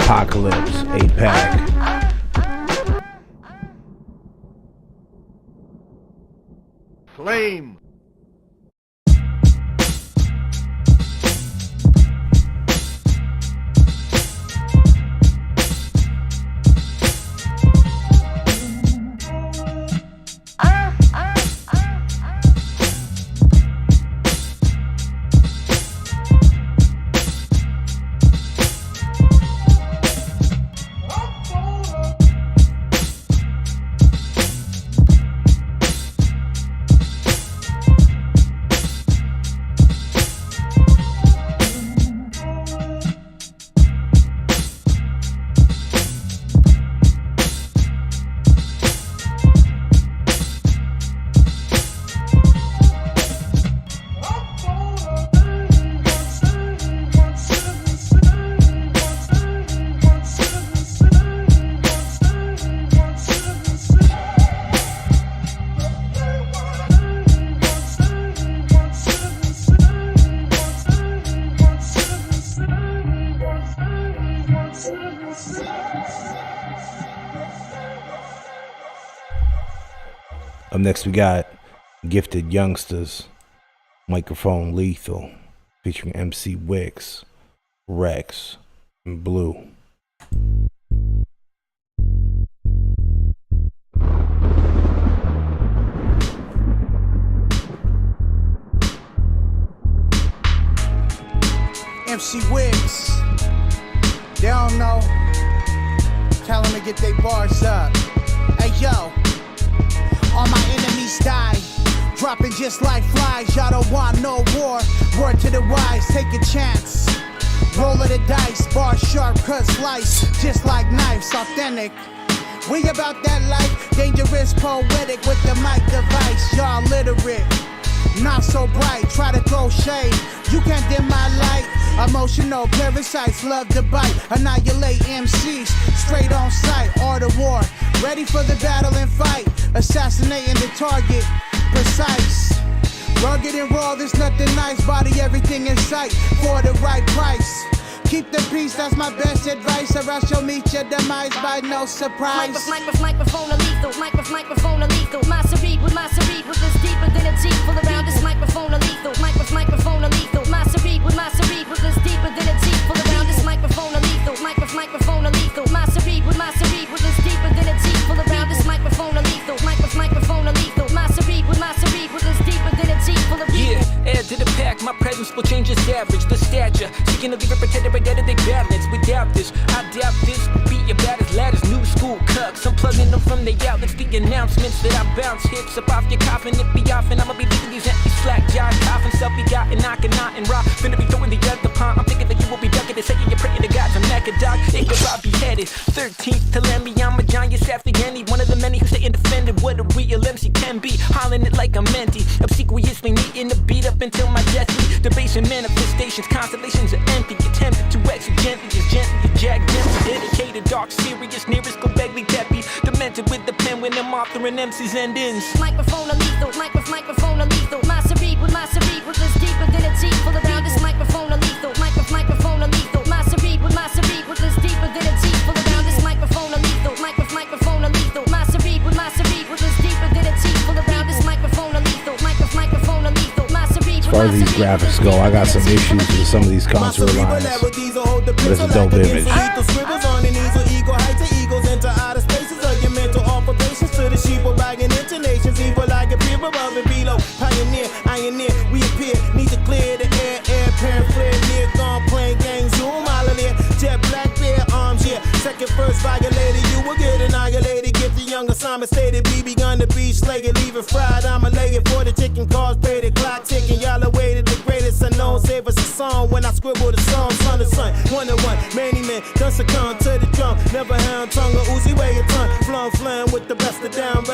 Apocalypse, 8-pack. Flame. Up next we got Gifted Youngsters, Microphone Lethal, featuring MC Wix, Rex, and Blue. MC Wix, they don't know. Tell them to get their bars up. Hey yo, all my enemies die, dropping just like flies. Y'all don't want no war. Word to the wise, take a chance. Roll of the dice, bar sharp, cut slice, just like knives, authentic. We about that life, dangerous, poetic with the mic device. Y'all literate, not so bright. Try to throw shade, you can't dim my light. Emotional parasites love to bite, annihilate MCs straight on sight. Art of war, ready for the battle and fight, assassinating the target, precise. Rugged and raw, there's nothing nice. Body everything in sight for the right price. Keep the peace, that's my best advice, or else you'll meet your demise by no surprise. Microphone lethal, microphone lethal. My cerebral is deeper than a teeth full around this microphone lethal. Microphone lethal. My cerebral is deeper than a teeth full around this microphone lethal. Microphone lethal. My cerebral is deeper than a teeth full around this microphone lethal. Microphone lethal. My cerebral is deeper than a teeth full of people. Yeah, add to the pack, my presence will change its average. The stature, seeking to leave it protected by identity balance. Without this, I doubt this will be about as loud as new school cucks. I'm plugging them from the outlets, the announcements that I bounce hits up off your coffin. It be off and I'ma be leaving these empty slack jaws. Coughing, self-begotten, knocking out and rock. Finna be throwing the other pond. I'm thinking that you will be ducking it, saying you're praying to God to Mecca, dog. It could all be headed 13th to Lemmy. I'm a giant after any one of the many who stay independent. What a real MC can be, hollering it like a mentee. Obsequiously neating the beat up until my destiny. Debasing manifestations, constellations are empty. Attempted to exit gently as jagged empty. Dedicated, dark, serious, nearest go begly deppy. Demented with the pen when I'm authoring MC's endings. Microphone lethal, microphone lethal. My cerebral is deeper than a teeth full around this microphone lethal. Microphone lethal. My cerebral is deeper than a teeth full around this microphone far as these graphics go, I got some issues with some of these contour lines, but it's a dope image. Scribbles on an easel, ego heights and eagles into outer spaces of your mental operations to the sheep of bagging intonations. Evil like a peer above and below. Pioneer, we appear. Need to clear the air, parent flare, near gone playing games. Zoom, holiday, jet black bear arms, yeah. Second, first violated, you will get annihilated. Give the young assignment stated, BB gun the beach, slated, leave it fried. I'm a leg it for the chicken cars, pay the clock ticking. Y'all awaited the greatest unknown. Save us a song when I scribble the song, son to son. 1-1, many men done succumb to the drum. Never hound tongue or Uzi weigh a ton. Flum flam with the best of them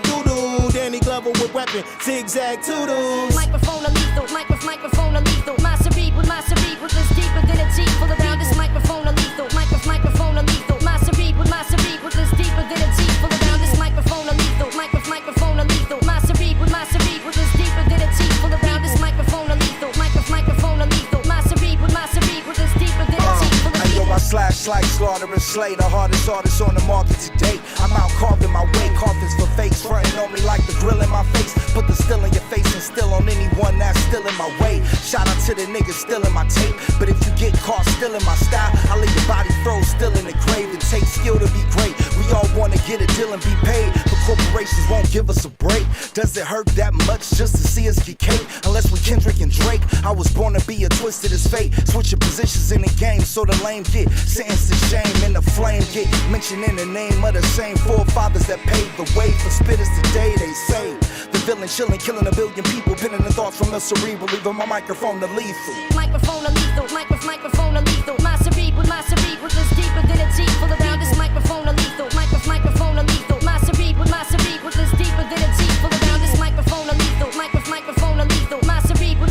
doo-doo. Danny Glover with weapon, zigzag toodles. Microphone a lethal, microphone a lethal. My cerebral is deeper than a Jeep full around this microphone a lethal. Microphone a lethal. My cerebral is deeper than a Jeep full around this microphone a lethal. Microphone a lethal. My cerebral is deeper than a Jeep full around this microphone a lethal. Microphone a lethal. My cerebral is deeper than a Jeep full of lethal. I slash like slaughter and slay the hardest artists on the market today. I'm out carving my way, coffins for fakes, fronting on me like the grill in my face. Put the still in your face and still on anyone that's still in my way. Shout out to the niggas still in my tape, but if you get caught still in my style, I'll leave your body froze still in the grave. It takes skill to be great. We all wanna get a deal and be paid, but corporations won't give us a break. Does it hurt that much just to see us get cake? Unless we Kendrick and Drake. I was born to be a twisted as fate. Switching positions in the game so the lame get sentenced to shame and the flame get mentioned in the name of the same forefathers that paved the way for spitters today. They say the villain chilling, killing 1 billion people, pinning the thoughts from the cerebral, leaving my microphone to lethal. Microphone a lethal, microphone a lethal. My cerebral is deeper than a Jeep full around this microphone a lethal. Microphone a lethal. My cerebral is deeper than a Jeep full around this microphone a lethal. Microphone a lethal. My cerebral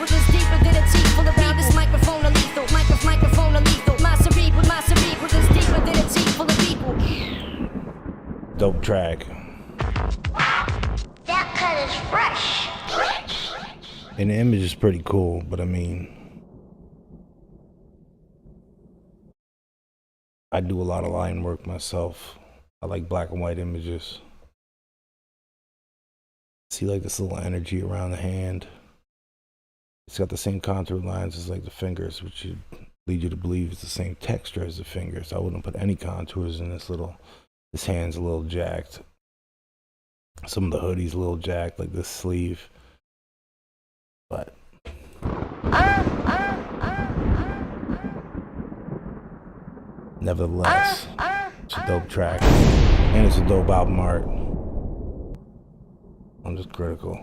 is deeper than a Jeep full around this microphone a lethal. Microphone a lethal. My cerebral is deeper than a Jeep full of people. Dope track. That cut is fresh. And the image is pretty cool, but I mean, I do a lot of line work myself. I like black and white images. See like this little energy around the hand. It's got the same contour lines as like the fingers, which should lead you to believe it's the same texture as the fingers. I wouldn't put any contours in this hand's a little jacked. Some of the hoodies a little jacked, like this sleeve. But nevertheless, it's a dope track. And it's a dope album art. I'm just critical.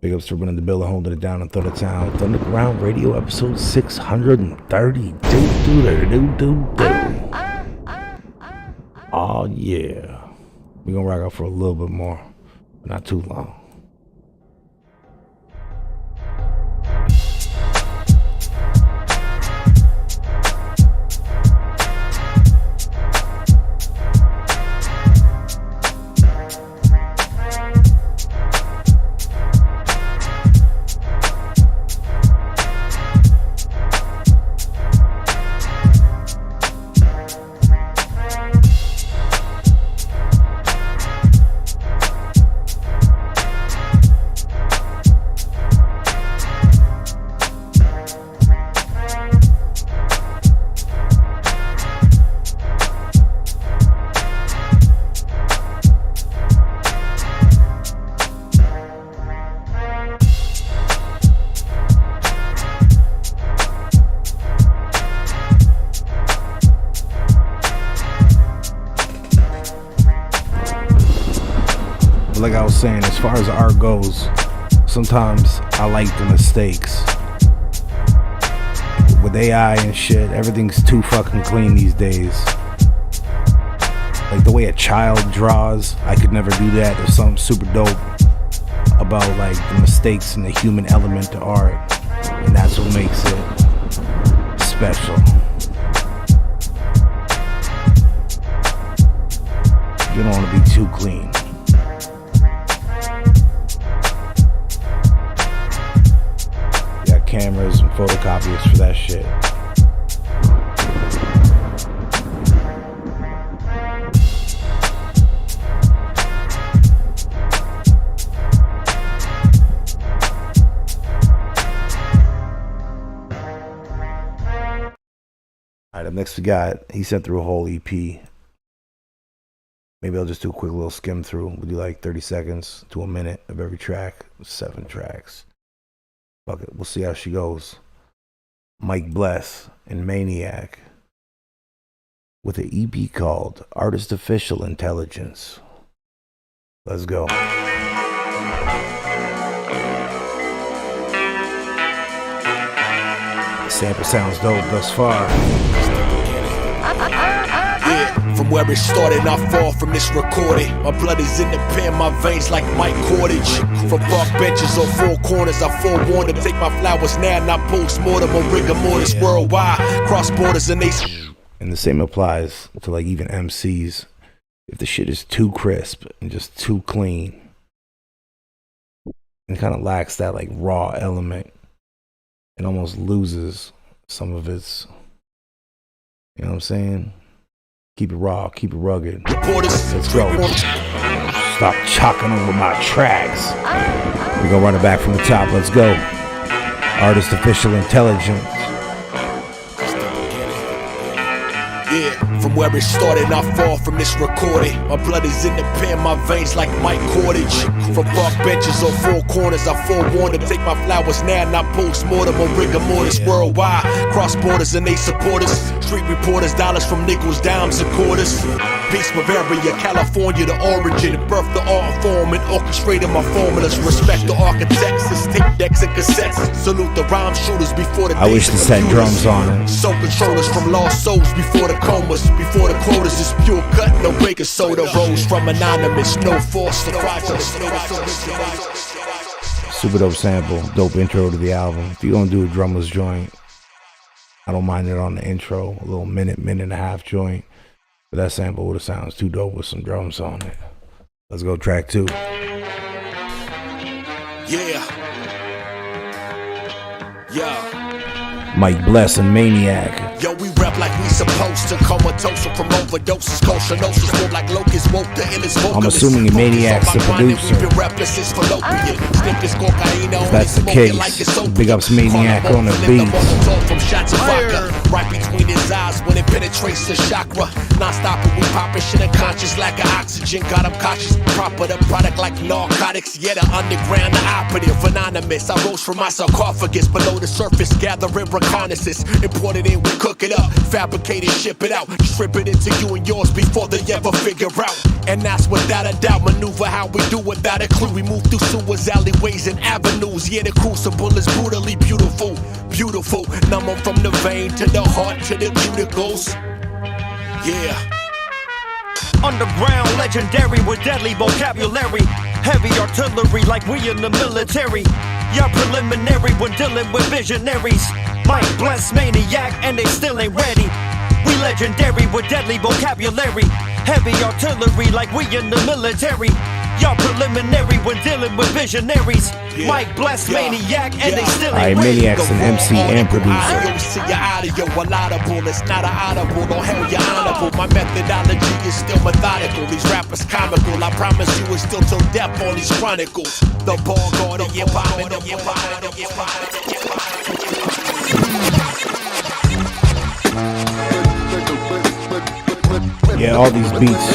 Big ups for winning the bill and holding it down in Thundertown. Thunderground Radio episode 630. Oh yeah. We're gonna rock out for a little bit more, but not too long. Like I was saying, as far as art goes, sometimes I like the mistakes. With AI and shit, everything's too fucking clean these days. Like the way a child draws, I could never do that. There's something super dope about like the mistakes and the human element to art, and that's what makes it special. You don't want to be too clean. Cameras and photocopiers for that shit. Next we got, he sent through a whole EP. Maybe I'll just do a quick little skim through. We'll do like 30 seconds to a minute of every track. 7 tracks. Fuck it, we'll see how she goes. Mike Bless and Maniac with an EP called Artificial Intelligence. Let's go. The sample sounds dope thus far. Yeah, from where it started, I fall from this recording. My blood is in the pen, my veins like Mike Cordage. From park benches or four corners, I forewarned to take my flowers now, not post-mortem or rigor mortis worldwide. Cross borders and they... And the same applies to like even MCs. If the shit is too crisp and just too clean, it kind of lacks that like raw element. It almost loses some of its, you know what I'm saying? Keep it raw, keep it rugged. Let's go. Stop chalking over my tracks. We're gonna run it back from the top. Let's go. Artificial Intelligence. Yeah, from where it started, I fall from this recording. My blood is in the pen, my veins like Mike Cordage. From park benches or four corners, I forewarned to take my flowers now, not post-mortem or rigor mortis worldwide. Cross borders and they support us. Street reporters, dollars from nickels, dimes, and quarters. Peace, Bavaria, California, the origin. Birth the art form and orchestrated my formulas. Respect the architects, it's tape decks and cassettes. Salute the rhyme shooters before the I wish this had drums on it. Soul controllers from lost souls before the comas. Before the quotas is pure cut, no baking soda. Rose from anonymous, no force to fraudulent. Super dope sample, dope intro to the album. If you're gonna do a drumless joint, I don't mind it on the intro. A little minute and a half joint. But that sample would have sounds too dope with some drums on it. Let's go track 2. Mike Bless and Maniac. Yo, we rap like we supposed to. Comatose from overdoses. Kosher notions more like locusts. Woke the illest vocalist. I'm assuming Maniac's the producer. If that's the case, big ups Maniac on the beat. From shots of vodka, right between his eyes when it penetrates the chakra. Non-stop, we poppin' shit unconscious, lack of oxygen. Got him cautious, proper the product like narcotics. Yeah, the underground, the operative, anonymous. I rose from my sarcophagus below the surface, gathering reconnaissance. Imported in, we cook it up, fabricate it, ship it out, strip it into you and yours before they ever figure out. And that's without a doubt, maneuver how we do without a clue. We move through sewers, alleyways, and avenues. Yeah, the crucible is brutally beautiful, beautiful. Numb from the vein to the heart to the cuticles. Yeah. Underground, legendary with deadly vocabulary. Heavy artillery like we in the military. Y'all preliminary when dealing with visionaries. Mike Bless, Maniac, and they still ain't ready. We legendary with deadly vocabulary. Heavy artillery like we in the military. Y'all preliminary when dealing with visionaries. Mike Bless, Maniac, and they still ain't ready. Maniac's an MC and producer. See your audio, a laudable, it's not an audible. Don't hell you're honorable. My methodology is still methodical. These rappers comical. I promise you it's still till death on these chronicles. The ball guarding your bombing, your bombing, your bombing. Yeah, all these beats.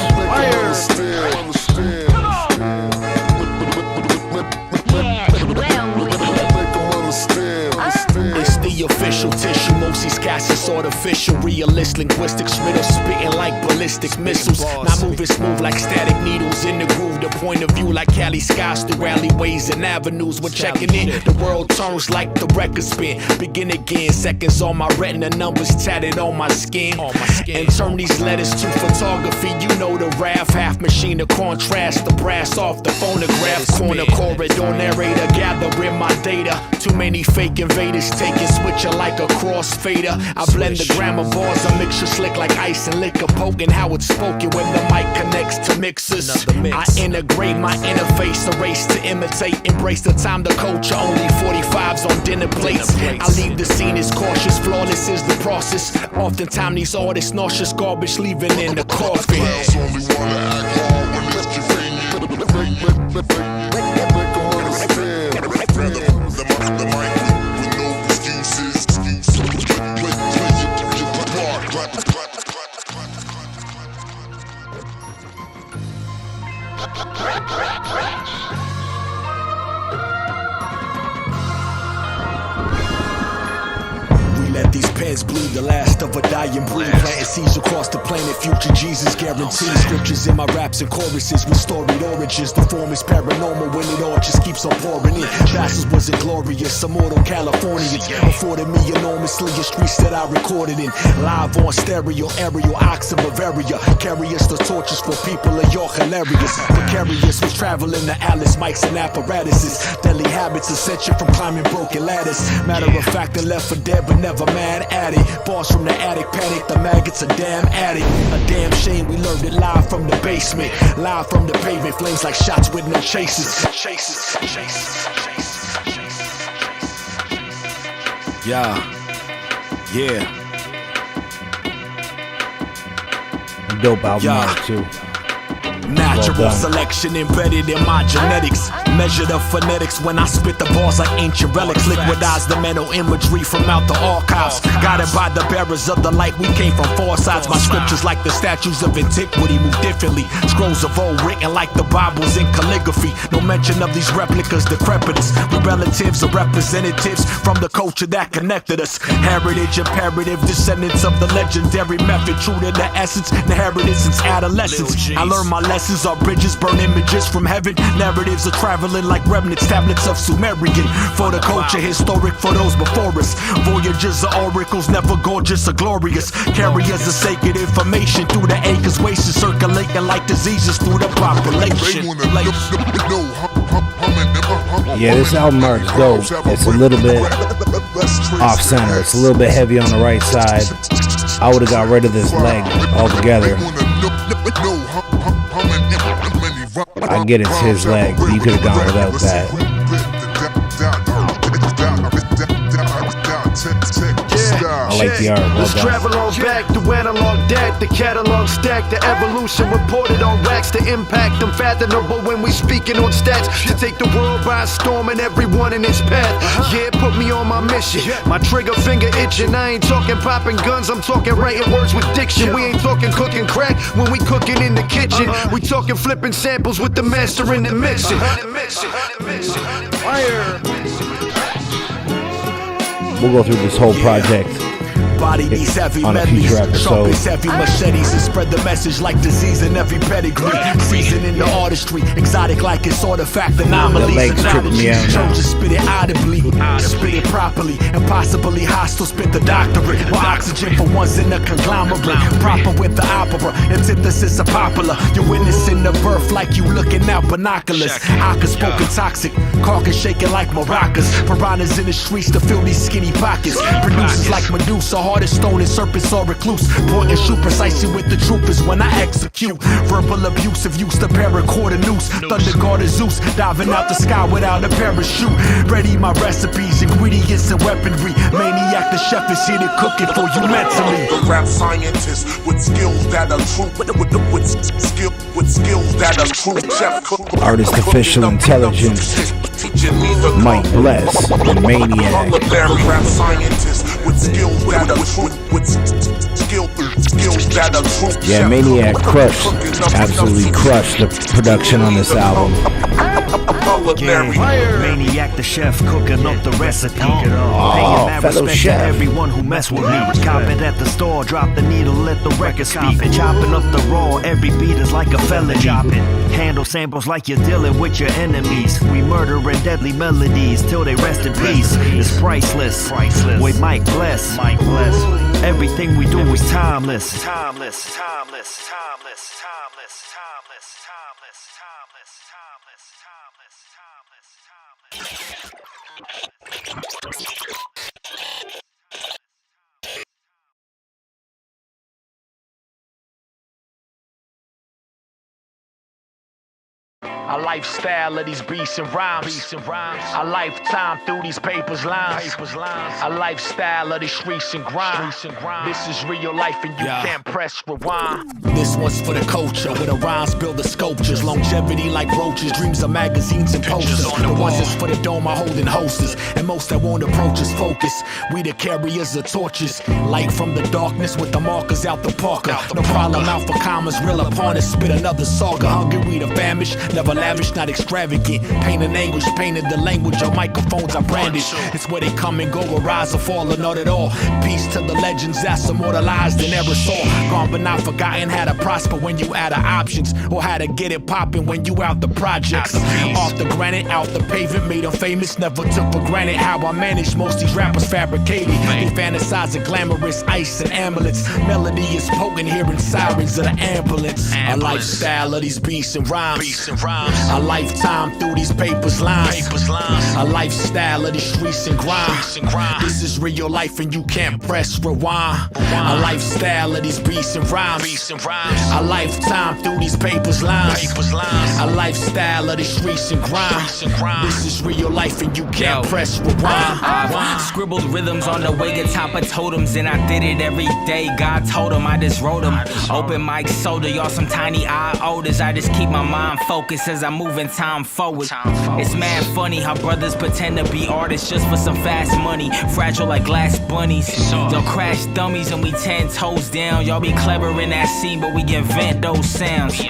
It's the official tissue, most these cats is artificial. Realist linguistics, riddles spitting like ballistic missiles. Not moving smooth like static needles in the groove. The point of view like Cali skies through alleyways and avenues. When checking in, the world turns like the record spin. Begin again, seconds on my retina, numbers tatted on my skin. And turn these letters to photography. You know the RAF, half machine to contrast the brass off the phonograph. Corner corridor narrator, gathering my data. Too many fake invaders taking switcher like a crossfader. I blend the grammar bars, I mixture slick like ice and liquor, poking how it's spoken when the mic connects to mixers. I integrate my interface, erase to imitate, embrace the time, the culture. Only 45s on dinner plates. I leave the scene as cautious, flawless is the process. Oftentimes these artists nauseous garbage leaving in the coffin. forever dying breed. Planting seeds across the planet, future Jesus guaranteed. Scriptures in my raps and choruses with storied origins. The form is paranormal when it all just keeps on pouring in. Bastards was inglorious, immortal Californians. Afforded me enormously the streets that I recorded in. Live on stereo, aerial ox in Bavaria. Carry us the torches for people of your hilarious. Precarious was traveling to Alice, mics and apparatuses. Deadly habits ascension from climbing broken ladders. Matter of fact, I left for dead but never mad at it. Boss from the attic, panic, the maggots a damn addict. A damn shame we learned it live from the basement. Live from the pavement, flames like shots with no chases. Yeah. Dope album too. Natural selection embedded in my genetics. Measure the phonetics when I spit the bars like ancient relics. Liquidize the mental imagery from out the archives. Guided by the bearers of the light, we came from four sides. My scriptures like the statues of antiquity move differently. Scrolls of old written like the Bibles in calligraphy. No mention of these replicas, decrepitous. We relatives or representatives from the culture that connected us. Heritage imperative, descendants of the legendary method. True to the essence, inherited since adolescence. I learned my lessons are bridges, burn images from heaven. Narratives are traveling like remnants, tablets of Sumerian. For the culture, historic for those before us. Voyagers are oracles, never gorgeous or glorious. Carriers of sacred information through the acres, wasted, circulating like diseases through the population. Yeah, this album art's dope. It's a little bit off center. It's a little bit heavy on the right side. I would have got rid of this leg altogether. I get it's his leg, but you could have gone without that. I like the art. Well Let's done. travel on back to analog deck, the catalog stack, the evolution reported on racks, the impact unfathomable when we speaking on stats. To take the world by storm and everyone in its path. Yeah, put me on my mission. My trigger finger itching. I ain't talking popping guns, I'm talking writing words with diction. We ain't talking cooking crack when we cooking in the kitchen. We talking flipping samples with the master in the mission. Fire. We'll go through this whole project Body these heavy on a medleys, future episode. sharpest heavy machetes, and spread the message like disease in every pedigree. Season in the artistry, exotic like it's artifact anomalies. The legs tripping me out now. Chosen spit it audibly, spit it properly, and possibly hostile spit the doctorate. While oxygen for once in a conglomerate, proper with the opera, antithesis of popular. You're witnessing the birth like you looking out binoculars. Aka spoken toxic, carcass shaking like maracas. Piranhas in the streets to fill these skinny pockets. Producers like Medusa, hard as stone and serpents are recluse. Point and shoot precisely with the troopers when I execute. Verbal abusive use the paracord of noose. Thunderguard of Zeus, diving out the sky without a parachute. Ready my recipes, ingredients and weaponry. Maniac the chef is here to cook it for you mentally. The rap scientist with skills that are true. With skills that are true. Chef cook. Artificial intelligence. Mike Bless, and Maniac. Rap scientist with skills that are true. With skills that are true. Yeah, Maniac crushed, absolutely crushed the production on this album. Maniac the chef cooking up the recipe. Paying mad fellow respect chef. to everyone who mess with me. Cop it at the store, drop the needle, let the record speak. Chopping up the raw, every beat is like a felony. Handle samples like you're dealing with your enemies. We murdering deadly melodies till they rest in peace. It's priceless. With Mike Bless. Everything we do is timeless. A lifestyle of these beats and rhymes. A lifetime through these papers lines. A lifestyle of these streets and grind. This is real life and you can't press rewind. This one's for the culture, where the rhymes build the sculptures. Longevity like roaches, dreams of magazines and posters. The ones that's for the dome are holding hostess. And most that won't approach us focus. We the carriers of torches. Light from the darkness with the markers out the parker. No problem out for commas, real upon us. Spit another saga. Hungry, we the famished. Never lavish, not extravagant. Pain and anguish, painted the language on microphones I branded. It's where they come and go, or rise or fall, or not at all. Peace to the legends that's immortalized and never saw. Gone but not forgotten, how to prosper when you out of options, or how to get it poppin' when you out the projects. Off the granite, out the pavement, made them famous. Never took for granted how I managed. Most these rappers fabricated. They fantasize of glamorous ice and ambulance. Melody is potent, hearing sirens of the ambulance. A lifestyle of these beats and rhymes. A lifetime through these papers lines. A lifestyle of these streets and grind. This is real life and you can't press rewind. A lifestyle of these beats and rhymes. A lifetime through these papers lines. A lifestyle of these streets and grind. This is real life and you can't press rewind. Scribbled rhythms on the way to top of totems, and I did it every day. God told him, I just wrote them. Open mic soda, y'all some tiny iodas. I just keep my mind focused as I move in time forward. It's mad funny how brothers pretend to be artists just for some fast money. Fragile like glass bunnies. Y'all crash dummies and we 10 toes down. Y'all be clever in that scene, but we invent those sounds.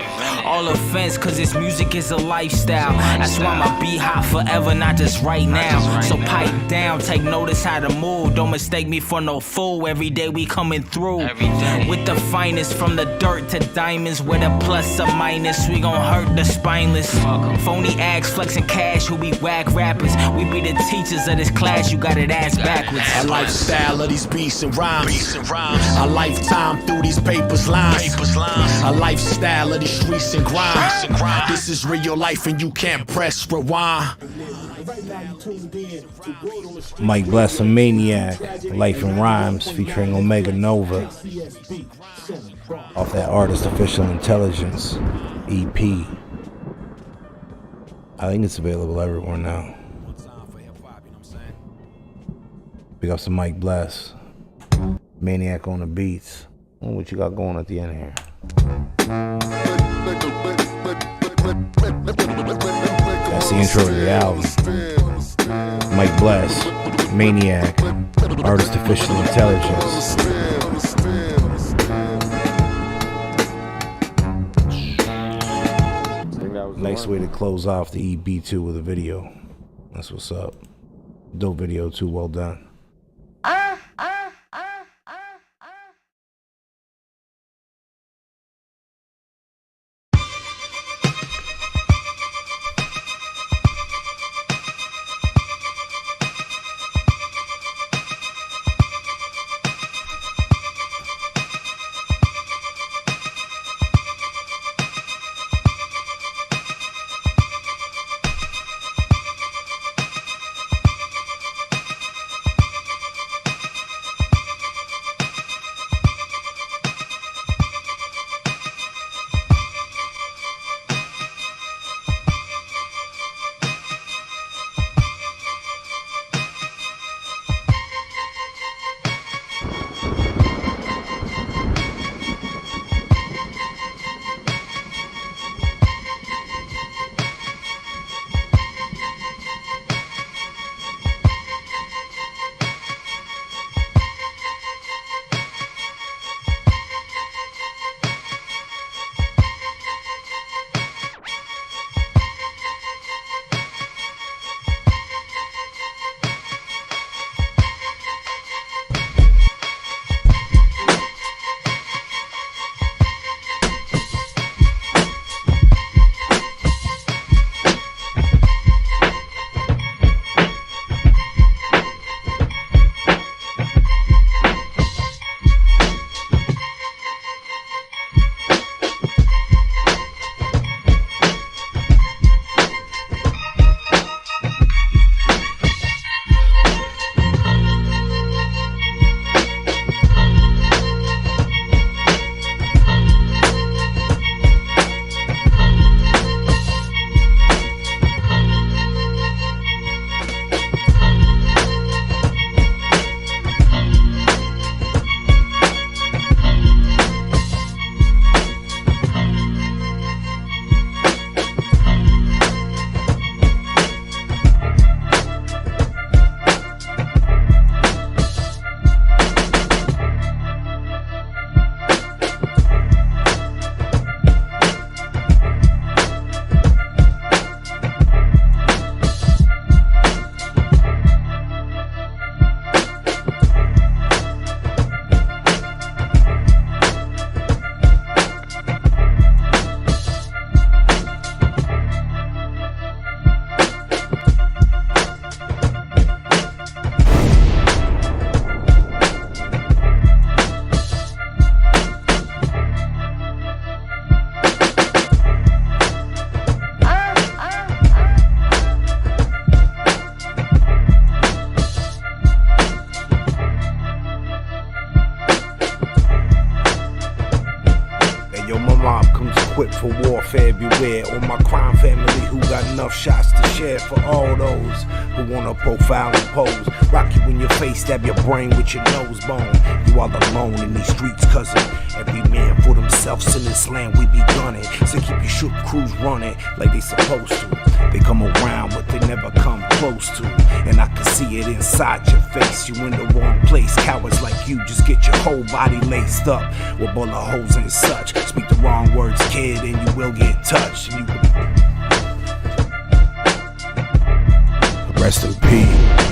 All offense, cause this music is a lifestyle. That's why I'ma be hot forever, not just right now. So pipe down, take notice how to move. Don't mistake me for no fool. Every day we coming through with the finest, from the dirt to diamonds. With a plus or minus, we gon' hurt the spineless. Phony acts flexing cash, who be whack rappers. We be the teachers of this class, you got it ass backwards. A lifestyle of these beats and rhymes. A lifetime through these papers lines. A lifestyle of these streets and grind. This is real life and you can't press rewind. Mike Bless, a Maniac, Life and Rhymes, featuring Omega Nova, off that Artificial Intelligence EP. I think it's available everywhere now. Big up to Mike Bless, Maniac on the beats. What you got going at the end here? That's the intro to the album. Mike Bless, Maniac, Artificial Intelligence. Nice way to close off the EB2 with a video. That's what's up. Dope video too, well done. mob comes equipped for warfare, beware. Or my crime family who got enough shots to share for all those who wanna profile and pose. Rock you in your face, stab your brain with your nose bone. You all alone in these streets, cousin. Every man for themselves in this land we be gunning. So keep your shook crews running like they supposed to. They come around but they never come close to. And I can see it inside your face. You in the wrong place. Cowards like you just get your whole body laced up with bullet holes and such. Speak the wrong words, kid, and you will get touched. And you rest in peace.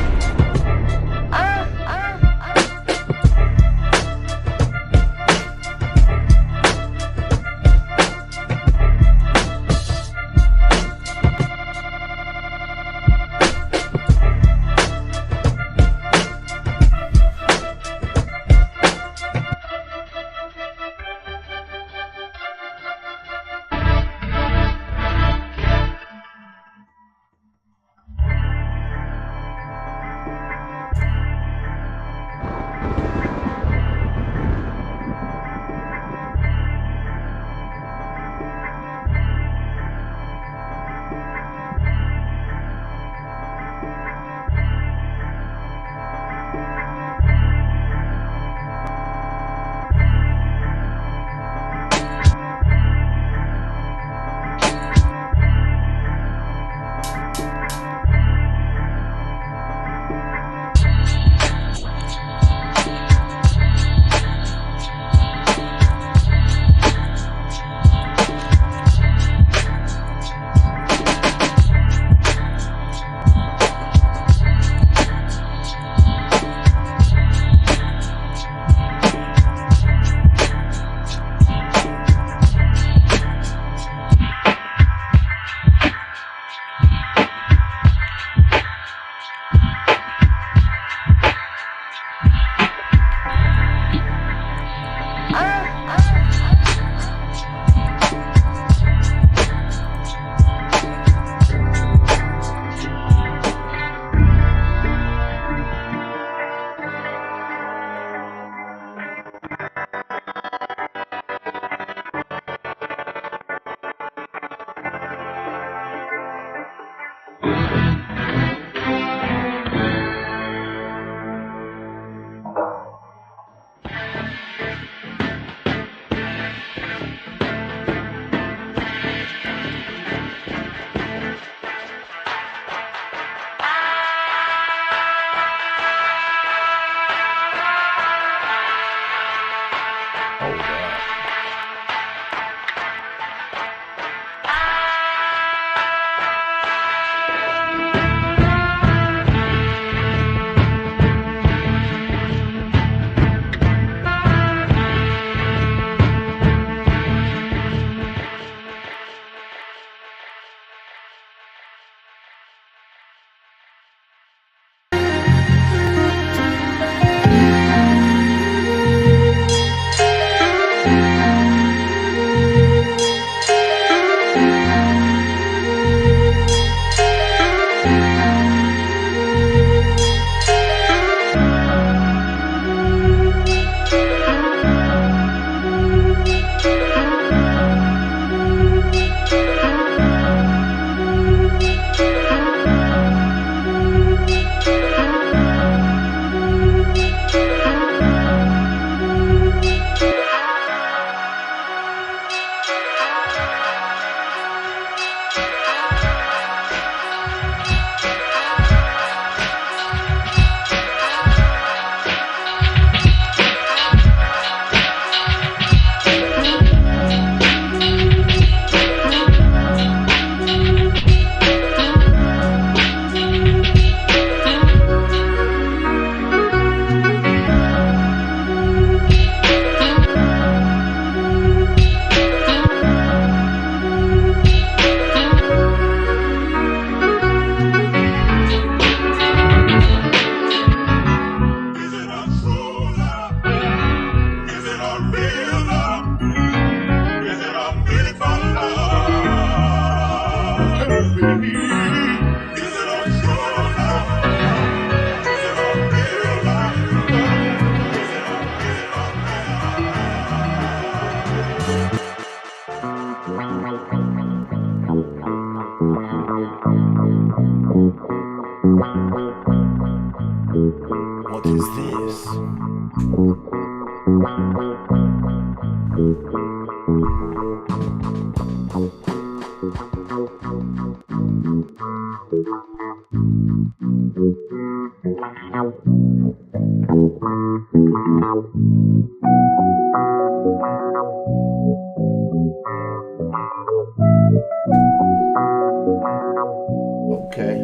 Okay.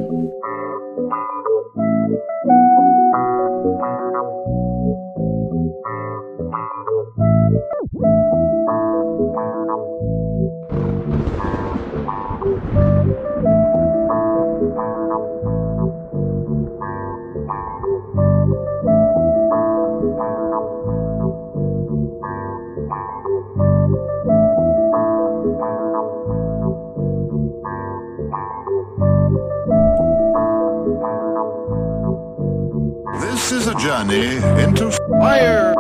This is a journey into fire.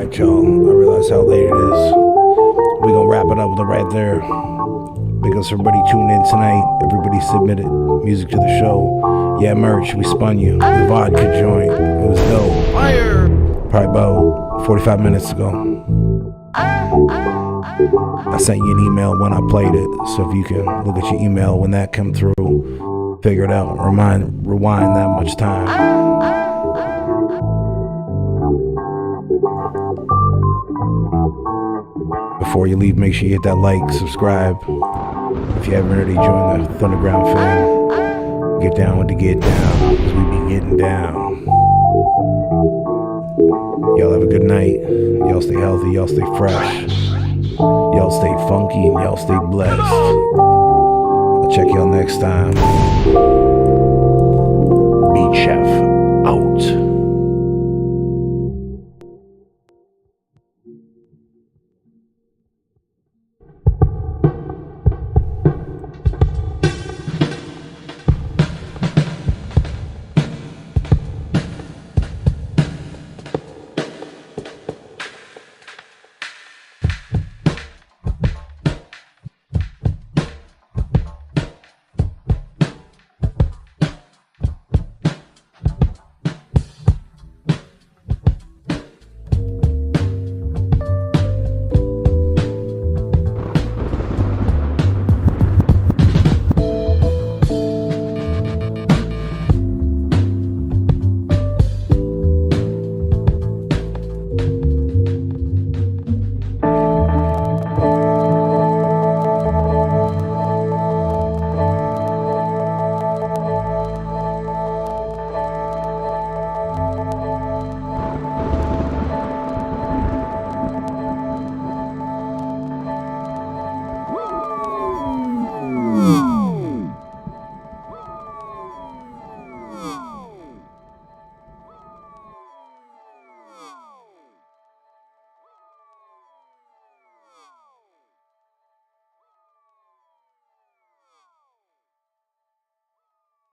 Alright, y'all. I realize how late it is. We're gonna wrap it up with it right there. Big ups everybody tuning in tonight. Everybody submitted music to the show. Yeah, merch, we spun you. The vodka joint. It was dope. Fire! Probably about 45 minutes ago. I sent you an email when I played it, so if you can look at your email when that come through, figure it out. Rewind that much time. Before you leave, make sure you hit that like, subscribe. If you haven't already joined the Thunderground fam, get down with the get down, because we be getting down. Y'all have a good night. Y'all stay healthy, y'all stay fresh. Y'all stay funky and y'all stay blessed. I'll check y'all next time. Beat Chef.